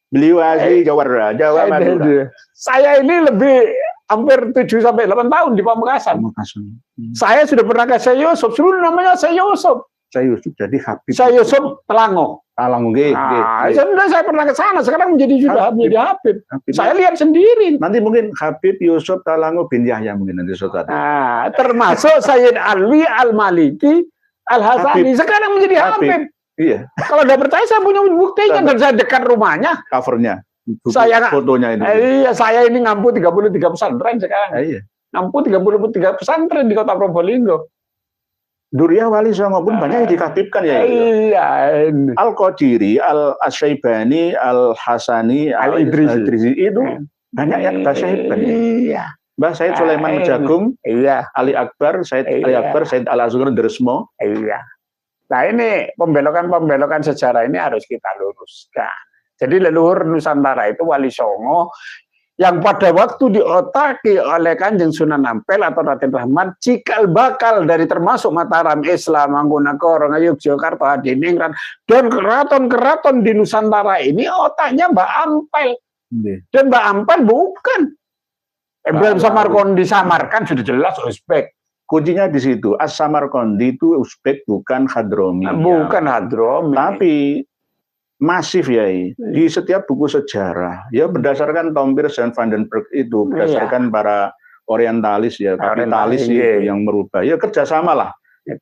Beliau asli Jawa Madura. Saya ini lebih hampir 7 sampai 8 tahun di Pamekasan. Saya sudah pernah ke Syekh Yusuf, dulu namanya Syekh Yusuf. Syekh Yusuf jadi Habib. Syekh Yusuf Telango. Saya pernah ke sana, sekarang menjadi Habib. Saya lihat sendiri. Nanti mungkin Habib Yusuf Telango bin Yahya mungkin nanti suatu. Termasuk Sayyid Alwi Al-Maliki Al-Hasani sekarang menjadi Habib. Iya. Kalau udah percaya saya punya bukti kan, dan saya dekat rumahnya. Covernya. Saya fotonya ini. Iya, saya ini ngampu 33 pesantren sekarang. Iya. Ngampu 33 pesantren di Kota Probolinggo. Duriyah Wali Songo pun banyak yang dikhatibkan ya. Iya. Al-Qadiri, Al-Asyaibani, Al-Hasani, Al-Idrisi itu banyak yang tasyahibkan. Iya. Mbah Said Sulaiman Mejagung, iya. Ali Akbar, Said Ali Akbar, Said Al-Azhar Deresmo. Iya. Nah ini pembelokan sejarah ini harus kita luruskan. Jadi leluhur Nusantara itu Wali Songo yang pada waktu diotaki oleh Kanjeng Sunan Ampel atau Raden Rahmat cikal bakal dari termasuk Mataram, Islam, Mangkunagaran, Yogyakarta, Hadiningrat, dan keraton-keraton di Nusantara ini otaknya Mbak Ampel. Dan Mbak Ampel bukan Ibrahim Samarkandi, disamarkan sudah jelas Uzbek. Kuncinya di situ. As-Samarkandi itu Uzbek, bukan Hadromi. Bukan Hadromi. Tapi masif ya, di setiap buku sejarah, ya berdasarkan Tom Pierce dan Van den Berg itu, berdasarkan para orientalis ya, kapitalis itu yang merubah. Ya kerjasama lah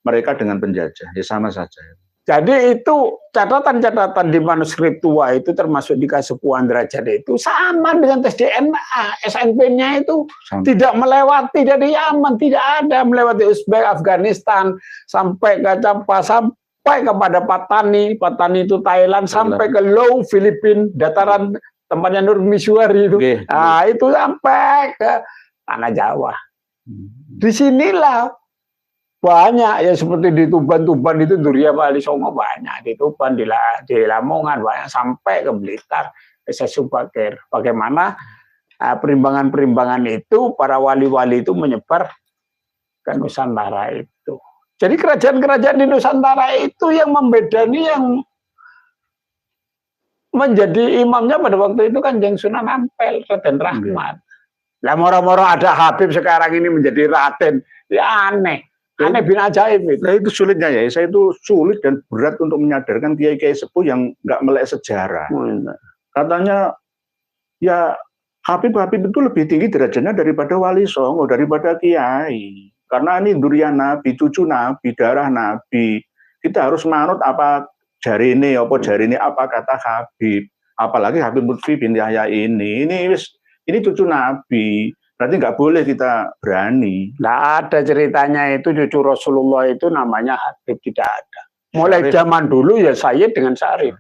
mereka dengan penjajah, ya sama saja. Jadi itu catatan-catatan di manuskrip tua itu termasuk di Kasepuhan Derajat itu sama dengan tes DNA, SNP-nya itu tidak melewati dari Yaman, tidak ada melewati Uzbek, Afghanistan, sampai ke Campa, sampai kepada Patani itu Thailand, sampai ke Laut, Filipina, dataran tempatnya Nur Miswari itu. Nah, itu sampai ke tanah Jawa. Disinilah banyak ya, seperti di Tuban itu Duriyah Wali Songo banyak, di Tuban, di Lamongan banyak, sampai ke Blitar, ke Subakir. Bagaimana perimbangan-perimbangan itu para wali-wali itu menyebar ke Nusantara itu. Jadi kerajaan-kerajaan di Nusantara itu yang membedani, yang menjadi imamnya pada waktu itu kan Kanjeng Sunan Ampel, Raden Rahmat. Lah moro-moro ada Habib sekarang ini menjadi Raden, ya aneh. Aneh bin ajaib itu. Nah itu sulitnya ya, saya itu sulit dan berat untuk menyadarkan kiai-kiai sepuh yang nggak melek sejarah. Katanya ya Habib itu lebih tinggi derajatnya daripada Wali Songo, daripada kiai. Karena ini durian Nabi, cucu Nabi, darah Nabi. Kita harus manut apa jarine apa kata Habib. Apalagi Habib Lutfi bin Yahya ini cucu Nabi. Berarti nggak boleh kita berani. Nggak ada ceritanya itu cucu Rasulullah itu namanya Habib, tidak ada. Mulai zaman dulu ya Sayyid dengan Syarif.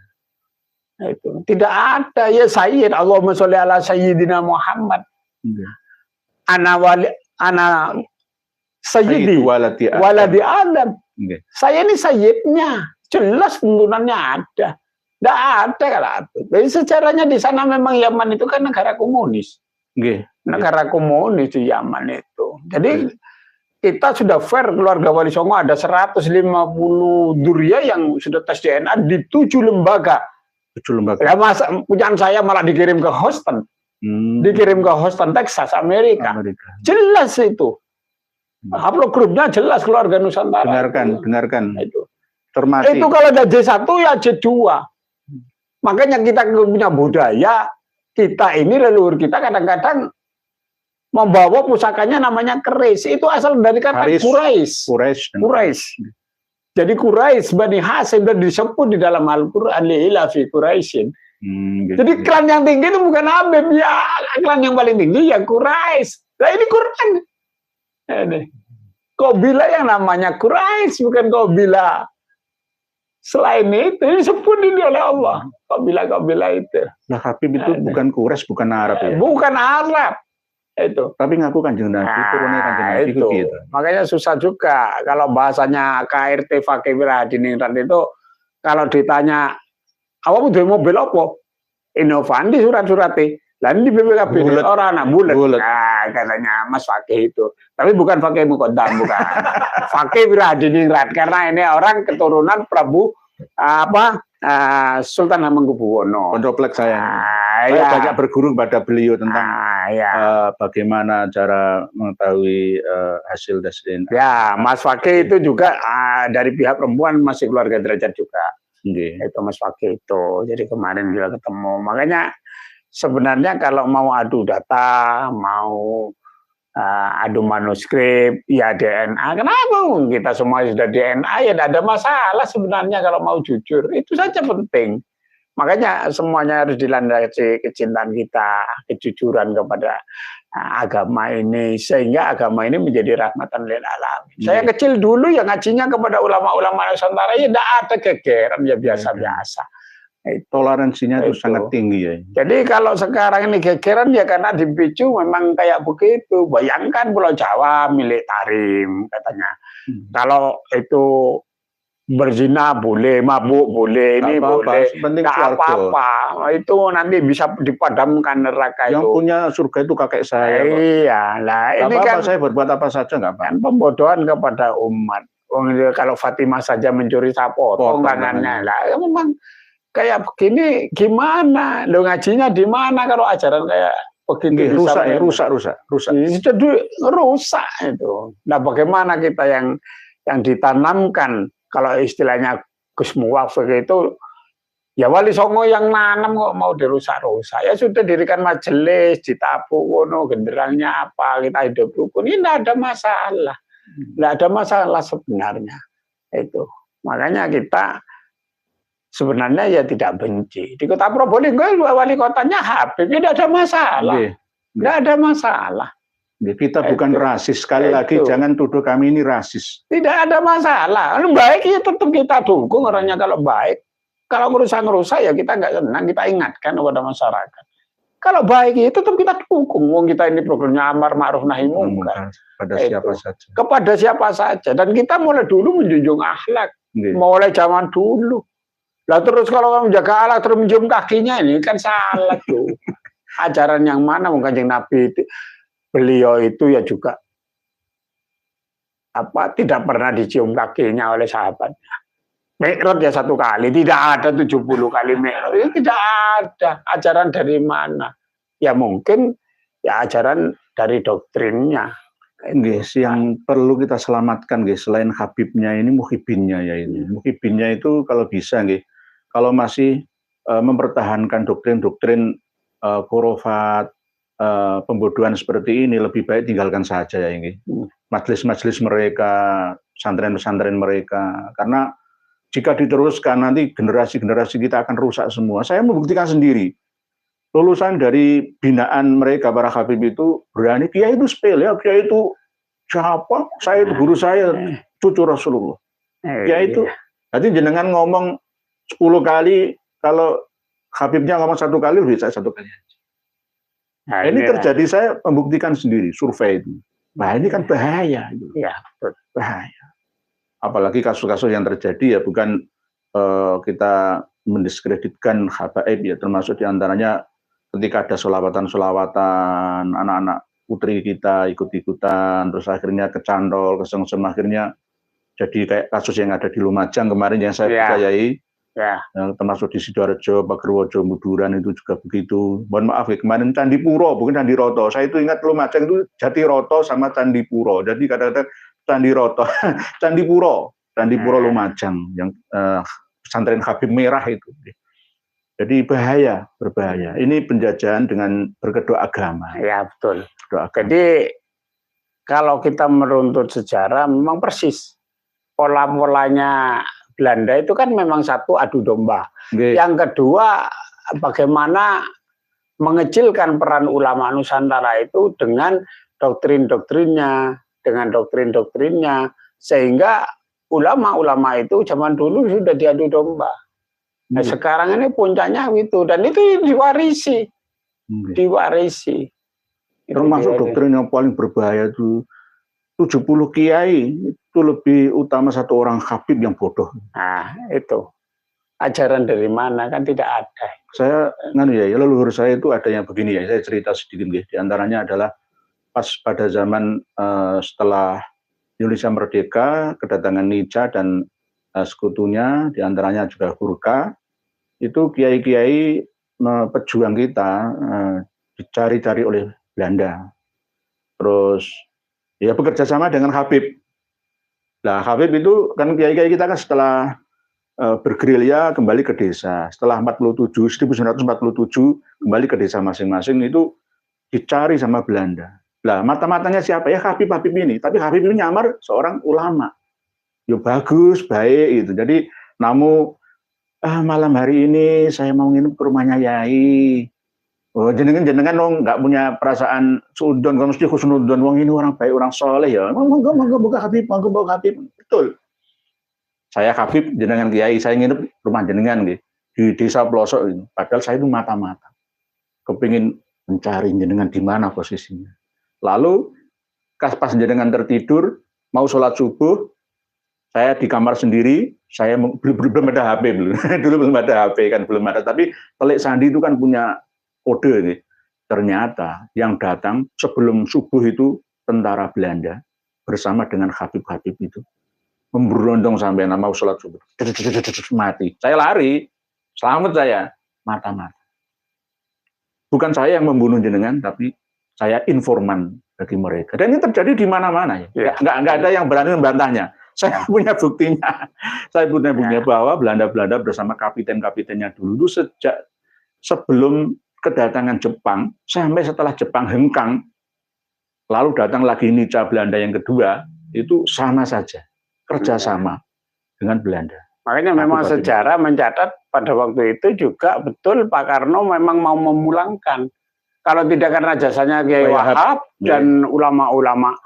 Itu tidak ada ya Sayyid. Allahumma sholli ala Sayyidina Muhammad. Ana Sayyidi waladi Adam. Saya ini Sayyidnya. Jelas tuntunannya ada. Nggak ada kalau itu. Jadi sejarahnya di sana memang Yaman itu kan negara komunis. Negara komunis di Yaman itu. Jadi kita sudah fair, keluarga Wali Songo ada 150 Duriyah yang sudah tes DNA di 7 lembaga. 7 lembaga. Ya, punyaan saya malah dikirim ke Houston. Dikirim ke Houston, Texas, Amerika. Jelas itu. Haplogrupnya jelas keluarga Nusantara. Dengarkan. Itu. Termati. Itu kalau ada J1 ya J2. Makanya kita punya budaya, kita ini leluhur kita kadang-kadang membawa pusakanya namanya keris. Itu asal dari kata Quraisy. Jadi Quraisy, Bani Hasyim, dan disebut di dalam Al-Quran li'ila fi Quraisyin. Jadi klan yang tinggi itu bukan Habib, ya klan yang paling tinggi ya Quraisy. Nah ini Quran. Ini Qabila yang namanya Quraisy, bukan Qabila. Selain itu disebut ini oleh Allah. Qabila itu. Nah Habib itu bukan Quraisy, bukan Arab ya? Bukan Arab. Itu. Tapi ngaku Kanjeng Nabi, turunnya Kanjeng Nabi itu. Gitu. Makanya susah juga kalau bahasanya KRT Fakih Hadiningrat itu, kalau ditanya awakmu duwe mobil apa? Innovan di surat-surati. Lain di BPKB orang anak bulet. Nah, katanya Mas Fakih itu. Tapi bukan Fakih Muqaddam, bukan. Fakih Hadiningrat, karena ini orang keturunan Prabu Sultan Hamengkubuwono. Pencoplek saya. Saya Ya. banyak berguru pada beliau tentang Ya. bagaimana cara mengetahui hasil tes DNA. Ya, Mas Fakih itu juga dari pihak perempuan masih keluarga derajat juga. Itu Mas Fakih itu. Jadi kemarin juga ketemu. Makanya sebenarnya kalau mau adu data, mau adu manuskrip, ya DNA. Kenapa? Kita semua sudah DNA, ya tidak ada masalah sebenarnya kalau mau jujur. Itu saja penting. Makanya semuanya harus dilandasi kecintaan kita, kejujuran kepada agama ini, sehingga agama ini menjadi rahmatan lil alamin. Saya kecil dulu ya ngajinya kepada ulama-ulama Nusantara, ya tidak ada gegeran, ya biasa-biasa. Toleransinya itu sangat tinggi ya. Jadi kalau sekarang ini gegeran ya karena dipicu memang kayak begitu. Bayangkan Pulau Jawa milik Tarim katanya. Kalau itu berzina boleh, mabuk boleh, ini boleh, nggak apa-apa. Itu nanti bisa dipadamkan neraka itu. Yang punya surga itu kakek saya. Iya, lah ini kan saya berbuat apa saja nggak apa. Kan pembodohan kepada umat. Kalau Fatimah saja mencuri potong tangannya, lah memang kayak begini gimana? Lo ngajinya di mana kalau ajaran kayak begini? Rusak ya, rusak. Itu rusak itu. Nah, bagaimana kita yang ditanamkan? Kalau istilahnya Gus Muwaffiq itu, ya Wali Songo yang nanam kok mau dirusak-rusak. Ya sudah dirikan majelis, ditabuk, genderangnya apa, kita hidup rukun. Ini tidak ada masalah. Tidak ada masalah sebenarnya. Itu. Makanya kita sebenarnya ya tidak benci. Di Kota Probolinggo wali kotanya Habib, tidak ada masalah. Tidak ada masalah. Kita bukan rasis, sekali lagi jangan tuduh kami ini rasis. Tidak ada masalah. Kalau baik ya tetap kita dukung orangnya kalau baik. Kalau ngerusak ya kita nggak senang, kita ingatkan kepada masyarakat. Kalau baik ya tetap kita dukung. Wong kita ini programnya amar ma'ruf nahi munkar. Pada siapa saja. Kepada siapa saja. Dan kita mulai dulu menjunjung akhlak. Mulai zaman dulu. Lah terus kalau kamu menjaga akhlak terus mencium kakinya ini kan salah tuh. Ajaran yang mana Kanjeng Nabi itu? Beliau itu ya juga tidak pernah dicium kakinya oleh sahabatnya. Mi'raj ya 1 kali, tidak ada 70 kali mi'raj. Ya, tidak ada. Ajaran dari mana? Ya mungkin ya ajaran dari doktrinnya. Yang perlu kita selamatkan selain Habibnya ini muhibinnya ya ini. Muhibinnya itu kalau bisa kalau masih mempertahankan doktrin-doktrin khurafat, pembodohan seperti ini, lebih baik tinggalkan saja ya ini. Majelis-majelis mereka, pesantren-pesantren mereka, karena jika diteruskan nanti generasi-generasi kita akan rusak semua. Saya membuktikan sendiri, lulusan dari binaan mereka para Habib itu berani, Kiai itu sepele, Kiai itu siapa? Saya itu guru saya, cucu Rasulullah. Kiai itu, nanti jenengan ngomong 10 kali, kalau Habibnya ngomong 1 kali, lebih saya 1 kali. Nah, ini terjadi, saya membuktikan sendiri, survei itu. Nah ini kan bahaya. Ya, bahaya. Apalagi kasus-kasus yang terjadi ya bukan kita mendiskreditkan habaib ya, termasuk diantaranya ketika ada solawatan-solawatan, anak-anak putri kita ikut-ikutan, terus akhirnya kecantol, kesengsem, akhirnya jadi kayak kasus yang ada di Lumajang kemarin yang saya percayai. Termasuk di Sidoarjo, Pagerwojo, Muduran itu juga begitu. Mohon maaf kemarin Candipuro, bukan Candiroto. Saya itu ingat Lumajang itu Jatiroto sama Candipuro. Jadi kadang-kadang Candiroto, Candipuro Lumajang yang pesantren Habib Merah itu. Jadi berbahaya. Ini penjajahan dengan berkedok agama. Ya betul. Jadi kalau kita meruntut sejarah memang persis pola-polanya Belanda itu kan memang satu adu domba. Yang kedua bagaimana mengecilkan peran ulama Nusantara itu dengan doktrin-doktrinnya, sehingga ulama-ulama itu zaman dulu sudah diadu domba. Nah, sekarang ini puncaknya itu, dan itu diwarisi. Termasuk doktrin yang paling berbahaya itu 70 kiai itu lebih utama 1 orang Habib yang bodoh. Nah, itu. Ajaran dari mana kan tidak ada. Saya leluhur saya itu ada yang begini ya, saya cerita sedikit Di antaranya adalah pas pada zaman setelah Indonesia merdeka, kedatangan Nica dan sekutunya, di antaranya juga Gurkha. itu kiai-kiai pejuang kita dicari-cari oleh Belanda. Terus ya bekerja sama dengan Habib. Nah, Habib itu kan kiai-kiai kita kan setelah bergerilya kembali ke desa. Setelah 1947 kembali ke desa masing-masing itu dicari sama Belanda. Lah, mata-matanya siapa ya? Habib-Habib ini. Tapi Habib ini nyamar seorang ulama. Ya bagus, baik gitu. Jadi, malam hari ini saya mau nginep ke rumahnya Yai. Oh, jenengan dong nggak punya perasaan sudon, kalau mesti khusnudon. Wong ini orang baik, orang soleh ya. Monggo buka Habib, monggo buka Habib. Betul. Saya Habib, jenengan Kiai, saya nginep rumah jenengan gitu, di desa pelosok itu. Padahal saya itu mata-mata kepingin mencari jenengan di mana posisinya. Lalu pas jenengan tertidur mau sholat subuh, saya di kamar sendiri, saya belum ada HP belum. Dulu belum ada HP kan, belum ada. Tapi Telik Sandi itu kan punya kode nih. Ternyata yang datang sebelum subuh itu tentara Belanda bersama dengan Habib-Habib itu. Memberondong sampai mau sholat subuh. Mati. Saya lari. Selamat saya. Mata-mata. Bukan saya yang membunuh jenengan, tapi saya informan bagi mereka. Dan ini terjadi di mana-mana. Ya. Nggak ada yang berani membantahnya. Saya punya buktinya. Saya punya buktinya bahwa Belanda-Belanda bersama kapiten-kapitennya dulu itu sejak sebelum kedatangan Jepang sampai setelah Jepang hengkang, lalu datang lagi Nica Belanda yang kedua, itu sama saja. Kerjasama dengan Belanda. Makanya memang sejarah mencatat pada waktu itu juga betul Pak Karno memang mau memulangkan. Kalau tidak karena jasanya Kiai Wahab dan ulama-ulama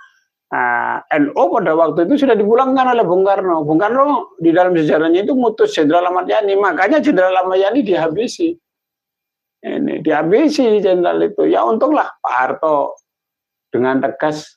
NU pada waktu itu sudah dipulangkan oleh Bung Karno. Bung Karno di dalam sejarahnya itu mutus Jenderal Ahmad Yani. Makanya Jenderal Ahmad Yani dihabisi. Ini dihabisi jenderal itu. Ya untunglah Pak Harto dengan tegas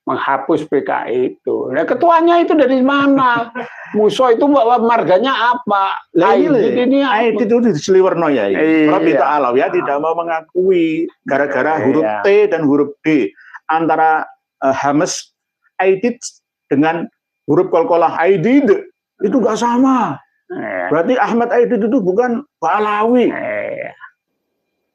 menghapus PKI itu. Nah, ketuanya itu dari mana? Musuh itu bawa marganya apa? Ini itu diseliwerno ya. Rabbi Ta'ala ya tidak mau mengakui gara-gara huruf T dan huruf D antara Hamas Aidid dengan huruf Qalqalah Aidid itu enggak sama. Berarti Ahmad Aidid itu bukan Alawi.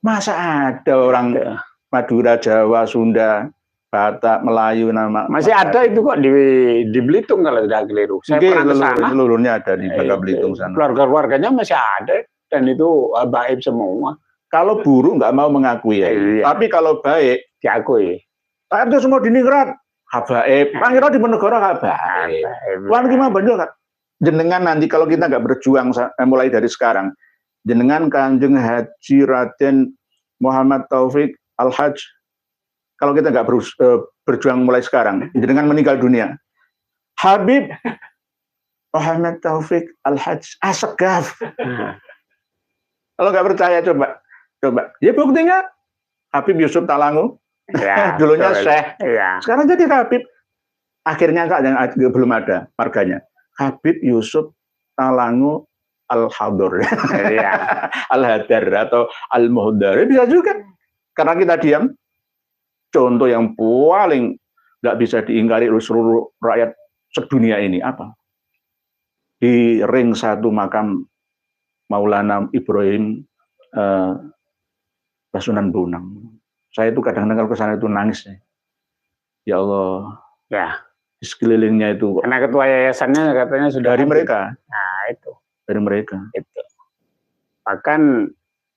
Masa ada orang Madura, Jawa, Sunda, Batak, Melayu nama masih ada itu kok di Belitung kalau tidak keliru. Saya pernah ke sana. Seluruhnya ada di Bangka Belitung sana. Keluarga-keluarganya masih ada dan itu baik semua. Kalau buruk nggak mau mengakui ya. Tapi kalau baik diakui. Tapi semua diningrat habaib. Pangira di negara habaib. Wan gimana banyak kan? Jenengan nanti kalau kita nggak berjuang mulai dari sekarang, jenengan Kanjeng Haji Raden Muhammad Taufik Al-Hajj, kalau kita nggak berjuang mulai sekarang, jenengan meninggal dunia. Habib Muhammad Taufik Al-Hajj Asegaf. Kalau nggak percaya coba. Ya buktinya Habib Yusuf Talangu, dulunya Syekh, sekarang jadi Habib. Akhirnya yang belum ada marganya. Habib Yusuf Talangu Al-Hadur, Al-Hadar atau Al-Muhdar. Bisa juga. Karena kita diam. Contoh yang paling nggak bisa diingkari oleh seluruh rakyat sedunia ini apa? Di ring 1 makam Maulana Ibrahim Basunan Bonang. Saya itu kadang-kadang kalau ke sana itu nangis. Ya Allah. Ya. Di sekelilingnya itu. Karena ketua yayasannya katanya sudah dari mereka. Nah itu. Dari mereka. Itu. Bahkan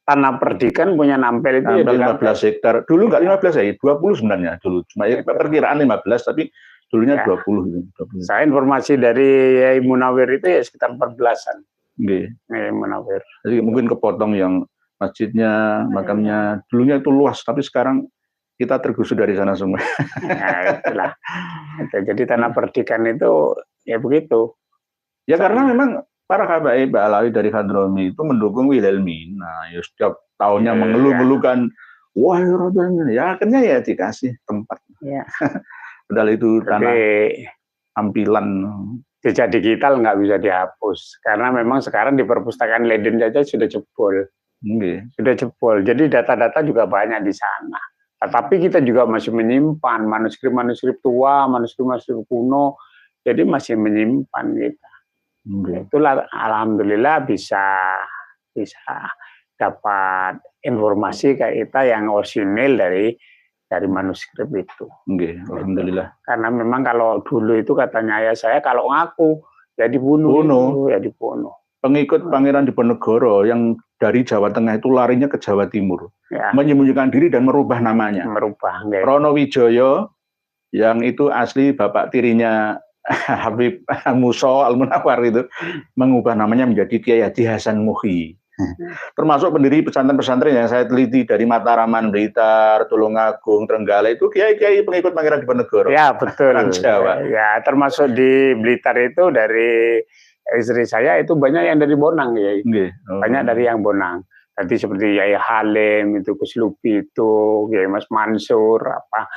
Tanah Perdikan punya nampel itu nampel ya 15 hektar. Dulu nggak 15 ya, 20 sebenarnya dulu. Cuma ya, perkiraan 15 tapi dulunya 20. Saya informasi dari Yai Munawir itu ya sekitar 14-an. Yai Munawir. Jadi mungkin kepotong yang masjidnya, makamnya dulunya itu luas, tapi sekarang kita tergusur dari sana semua. Nah, itulah. Jadi Tanah Perdikan itu ya begitu. Ya karena memang para habaib Alawi dari Hadrami itu mendukung Wilhelmina. Nah, ya setiap tahunnya mengeluh-ngeluhkan, wah ya akhirnya ya dikasih tempat. Ya. Padahal itu tanah tampilan. Jejak digital nggak bisa dihapus karena memang sekarang di perpustakaan Leiden saja sudah jebol. Sudah jebol. Jadi data-data juga banyak di sana. Tapi kita juga masih menyimpan manuskrip-manuskrip tua, manuskrip-manuskrip kuno. Jadi masih menyimpan kita. Itulah alhamdulillah bisa bisa dapat informasi kayak kita yang orisinil dari manuskrip itu. Nggih, alhamdulillah. Karena memang kalau dulu itu katanya ayah saya kalau ngaku ya dibunuh, ya dibunuh. Pengikut Pangeran Diponegoro yang dari Jawa Tengah itu larinya ke Jawa Timur, menyembunyikan diri dan merubah namanya. Rono Wijoyo yang itu asli bapak tirinya Habib Muso Al-Munawar itu mengubah namanya menjadi Kiai Haji Hasan Muhyi. Termasuk pendiri pesantren-pesantren yang saya teliti dari Mataraman, Blitar, Tulungagung, Trenggalek itu kiai-kiai pengikut Pangeran Diponegoro. Ya betul. Jawa. Ya termasuk di Blitar itu dari istri saya itu banyak yang dari Bonang ya. Banyak dari yang Bonang. Tadi seperti Yai Halim itu, Gus Lubi itu, Yai Mas Mansur apa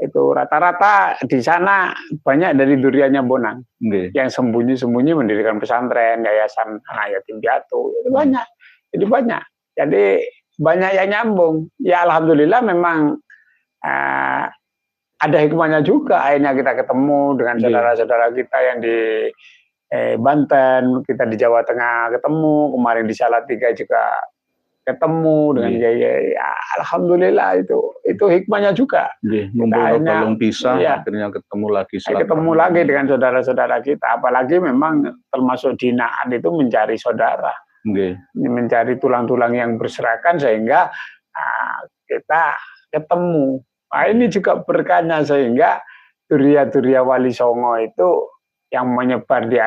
itu rata-rata di sana banyak dari duriannya Bonang. Yang sembunyi-sembunyi mendirikan pesantren, yayasan anak yatim piatu itu banyak. Jadi banyak. Jadi banyak yang nyambung. Ya alhamdulillah memang ada hikmahnya juga. Akhirnya kita ketemu dengan saudara-saudara kita yang di Banten, kita di Jawa Tengah ketemu, kemarin di Salatiga juga ketemu dengan ya alhamdulillah itu hikmahnya juga. Ngumpul belum bisa, akhirnya ketemu lagi. Ketemu lagi dengan saudara-saudara kita. Apalagi memang termasuk di Naan itu mencari saudara. Mencari tulang-tulang yang berserakan sehingga kita ketemu. Nah, ini juga berkahnya sehingga Duria-Duria Wali Songo itu yang menyebar di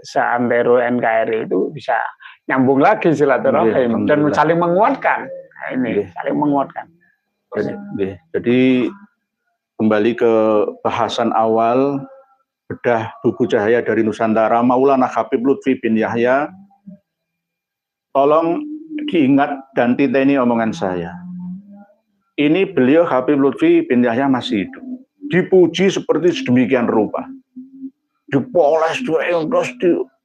seantero NKRI itu bisa nyambung lagi silaturahim dan saling menguatkan. Nah, ini saling menguatkan. Jadi kembali ke bahasan awal bedah buku Cahaya dari Nusantara Maulana Habib Lutfi bin Yahya. Tolong diingat dan titeni omongan saya. Ini beliau Habib Lutfi bin Yahya masih hidup. Dipuji seperti sedemikian rupa. Dipoles, terus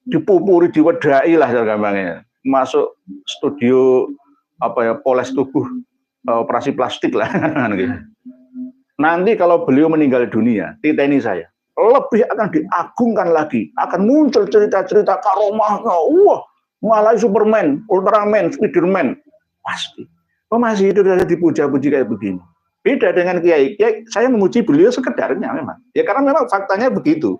dipupuri, diwedai lah gampangnya. Masuk studio poles tubuh operasi plastik lah. Nanti kalau beliau meninggal dunia, titeni saya, lebih akan diagungkan lagi, akan muncul cerita-cerita karomahnya. Wah, malah Superman, Ultraman, Spiderman, pasti. Masih hidup saja dipuja-puji kayak begini. Beda dengan kiai. Saya memuji beliau sekedarnya memang. Ya karena memang faktanya begitu.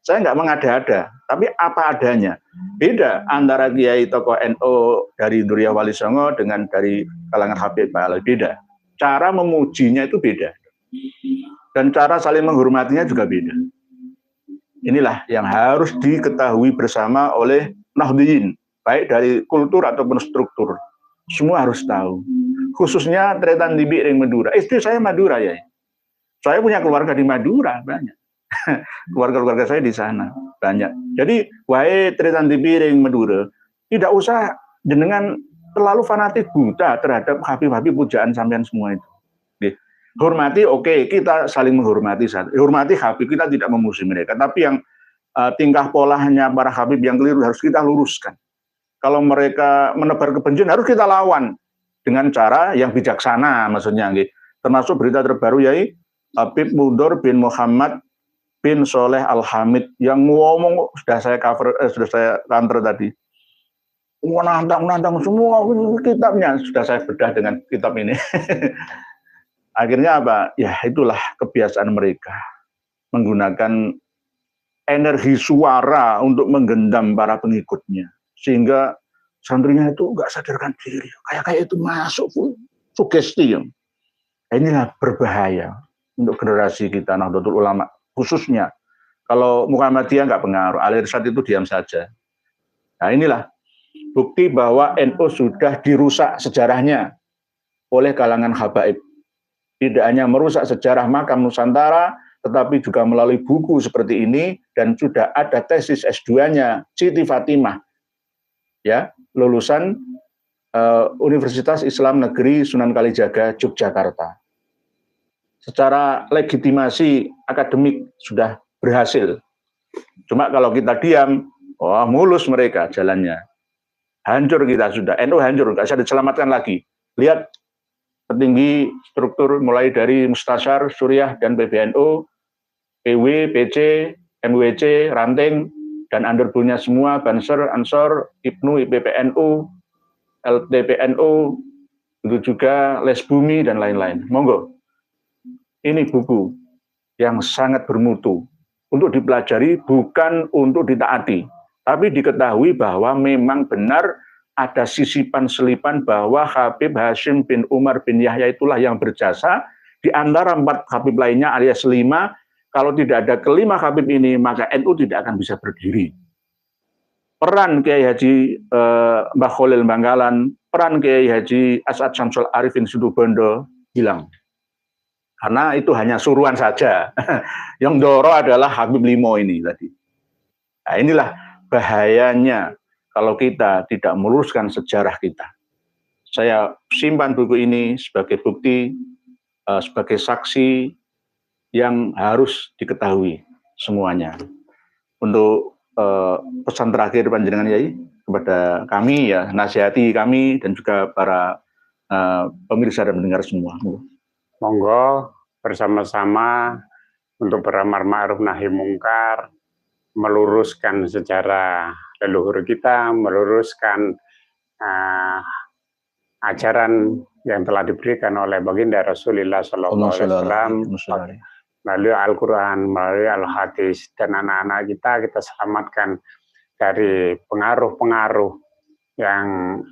Saya nggak mengada-ada, tapi apa adanya. Beda antara kiai tokoh NU dari Duria Wali Songo dengan dari kalangan Habib Ba'alwi. Beda. Cara memujinya itu beda. Dan cara saling menghormatinya juga beda. Inilah yang harus diketahui bersama oleh Nahdliyin, baik dari kultur ataupun struktur. Semua harus tahu. Khususnya Tretan Tibi Ring Madura. Istri saya Madura ya. Saya punya keluarga di Madura banyak. Keluarga-keluarga saya di sana banyak. Jadi wae Tretan Tibi Ring Madura, tidak usah jenengan terlalu fanatik buta terhadap Habib-habib pujaan sampean semua itu. Hormati, oke, kita saling menghormati. Hormati Habib, kita tidak memusuhi mereka. Tapi yang tingkah polanya para Habib yang keliru harus kita luruskan. Kalau mereka menebar kebencian harus kita lawan dengan cara yang bijaksana, maksudnya. Termasuk berita terbaru yaitu Habib Mudor bin Muhammad bin Soleh Al-Hamid yang ngomong, sudah saya cover tadi. Menantang semua kitabnya, sudah saya bedah dengan kitab ini. Akhirnya apa? Ya itulah kebiasaan mereka. Menggunakan energi suara untuk menggendam para pengikutnya. Sehingga santrinya itu nggak sadarkan diri. Kayak itu masuk sugesti. Inilah berbahaya untuk generasi kita Nahdlatul Ulama. Khususnya kalau Muhammadiyah nggak pengaruh. Al-Irsyad itu diam saja. Nah inilah bukti bahwa NU sudah dirusak sejarahnya oleh kalangan habaib. Tidak hanya merusak sejarah makam Nusantara, tetapi juga melalui buku seperti ini, dan sudah ada tesis S2-nya Siti Fatimah, ya, lulusan Universitas Islam Negeri Sunan Kalijaga, Yogyakarta. Secara legitimasi akademik sudah berhasil. Cuma kalau kita diam, wah mulus mereka jalannya. Hancur kita sudah, NU hancur, nggak bisa diselamatkan lagi. Lihat petinggi struktur mulai dari Mustasyar, Suriah, dan PBNU, PW, PC, MWC, Ranting, dan underbunya semua, Banser, Ansor, IPNU, IPPNU, LTPNU, itu juga Les Bumi dan lain-lain. Monggo. Ini buku yang sangat bermutu untuk dipelajari, bukan untuk ditaati, tapi diketahui bahwa memang benar ada sisipan-selipan bahwa Habib Hashim bin Umar bin Yahya itulah yang berjasa di antara 4 Habib lainnya alias 5. Kalau tidak ada kelima Habib ini, maka NU tidak akan bisa berdiri. Peran Kiai Haji Mbah Khalil Bangkalan, peran Kiai Haji As'ad Syamsul Arifin Situbondo hilang. Karena itu hanya suruhan saja. Yang doro adalah Habib Limo ini tadi. Nah, inilah bahayanya kalau kita tidak meluruskan sejarah kita. Saya simpan buku ini sebagai bukti, sebagai saksi yang harus diketahui semuanya. Untuk pesan terakhir panjenengan Yai kepada kami, ya, nasihati kami dan juga para pemirsa dan pendengar semua. Monggo bersama-sama untuk beramar ma'ruf nahi mungkar, meluruskan sejarah leluhur kita, meluruskan ajaran yang telah diberikan oleh baginda Rasulullah SAW melalui Al-Quran, melalui Al-Hadis, dan anak-anak kita selamatkan dari pengaruh-pengaruh yang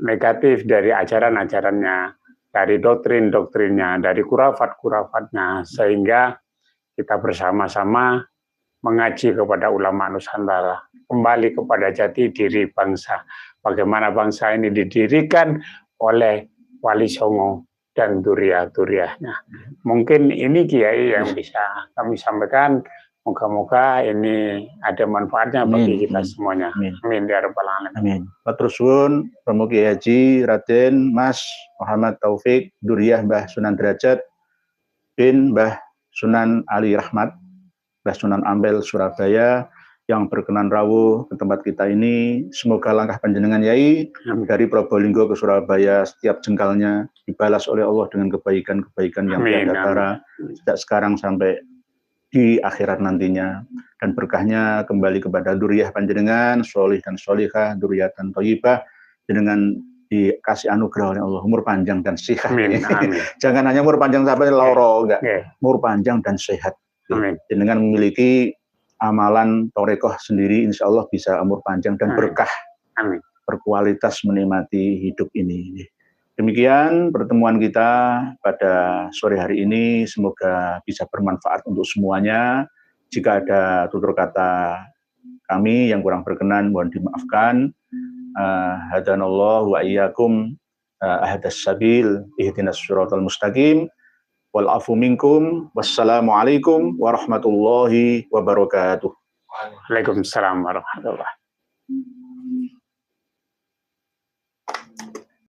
negatif dari ajaran-ajarannya, dari doktrin-doktrinnya, dari kurafat-kurafatnya, sehingga kita bersama-sama mengaji kepada ulama Nusantara, kembali kepada jati diri bangsa. Bagaimana bangsa ini didirikan oleh Wali Songo dan duriah-duriahnya. Mungkin ini Kiai yang bisa kami sampaikan. Moga-moga ini ada manfaatnya bagi kita semuanya. Amin ya rabbal alamin. Amin. Matur suwun Romo Kiai Haji Raden Mas Muhammad Taufik Duriah Mbah Sunan Derajat bin Mbah Sunan Ali Rahmat, Mbah Sunan Ampel Surabaya, yang berkenan rawuh ke tempat kita ini. Semoga langkah panjenengan Yai dari Probolinggo ke Surabaya, setiap jengkalnya dibalas oleh Allah dengan kebaikan-kebaikan yang tiada tara, sejak sekarang sampai di akhirat nantinya. Dan berkahnya kembali kepada duriah panjenengan, sholih dan sholihah, duriah dan thayyibah, dengan dikasih anugerah oleh Allah, umur panjang dan sehat. Amin. Jangan hanya umur panjang sampai loro, enggak. Umur panjang dan sehat. Dengan memiliki amalan torekoh sendiri, insya Allah bisa umur panjang dan berkah. Amin. Berkualitas menikmati hidup ini. Demikian pertemuan kita pada sore hari ini, semoga bisa bermanfaat untuk semuanya. Jika ada tutur kata kami yang kurang berkenan, mohon dimaafkan. Hadanallahu wa iyyakum ahdas sabil ihdinas siratal mustaqim wal afu minkum. Wassalamualaikum warahmatullahi wabarakatuh. Waalaikumsalam warahmatullahi wabarakatuh.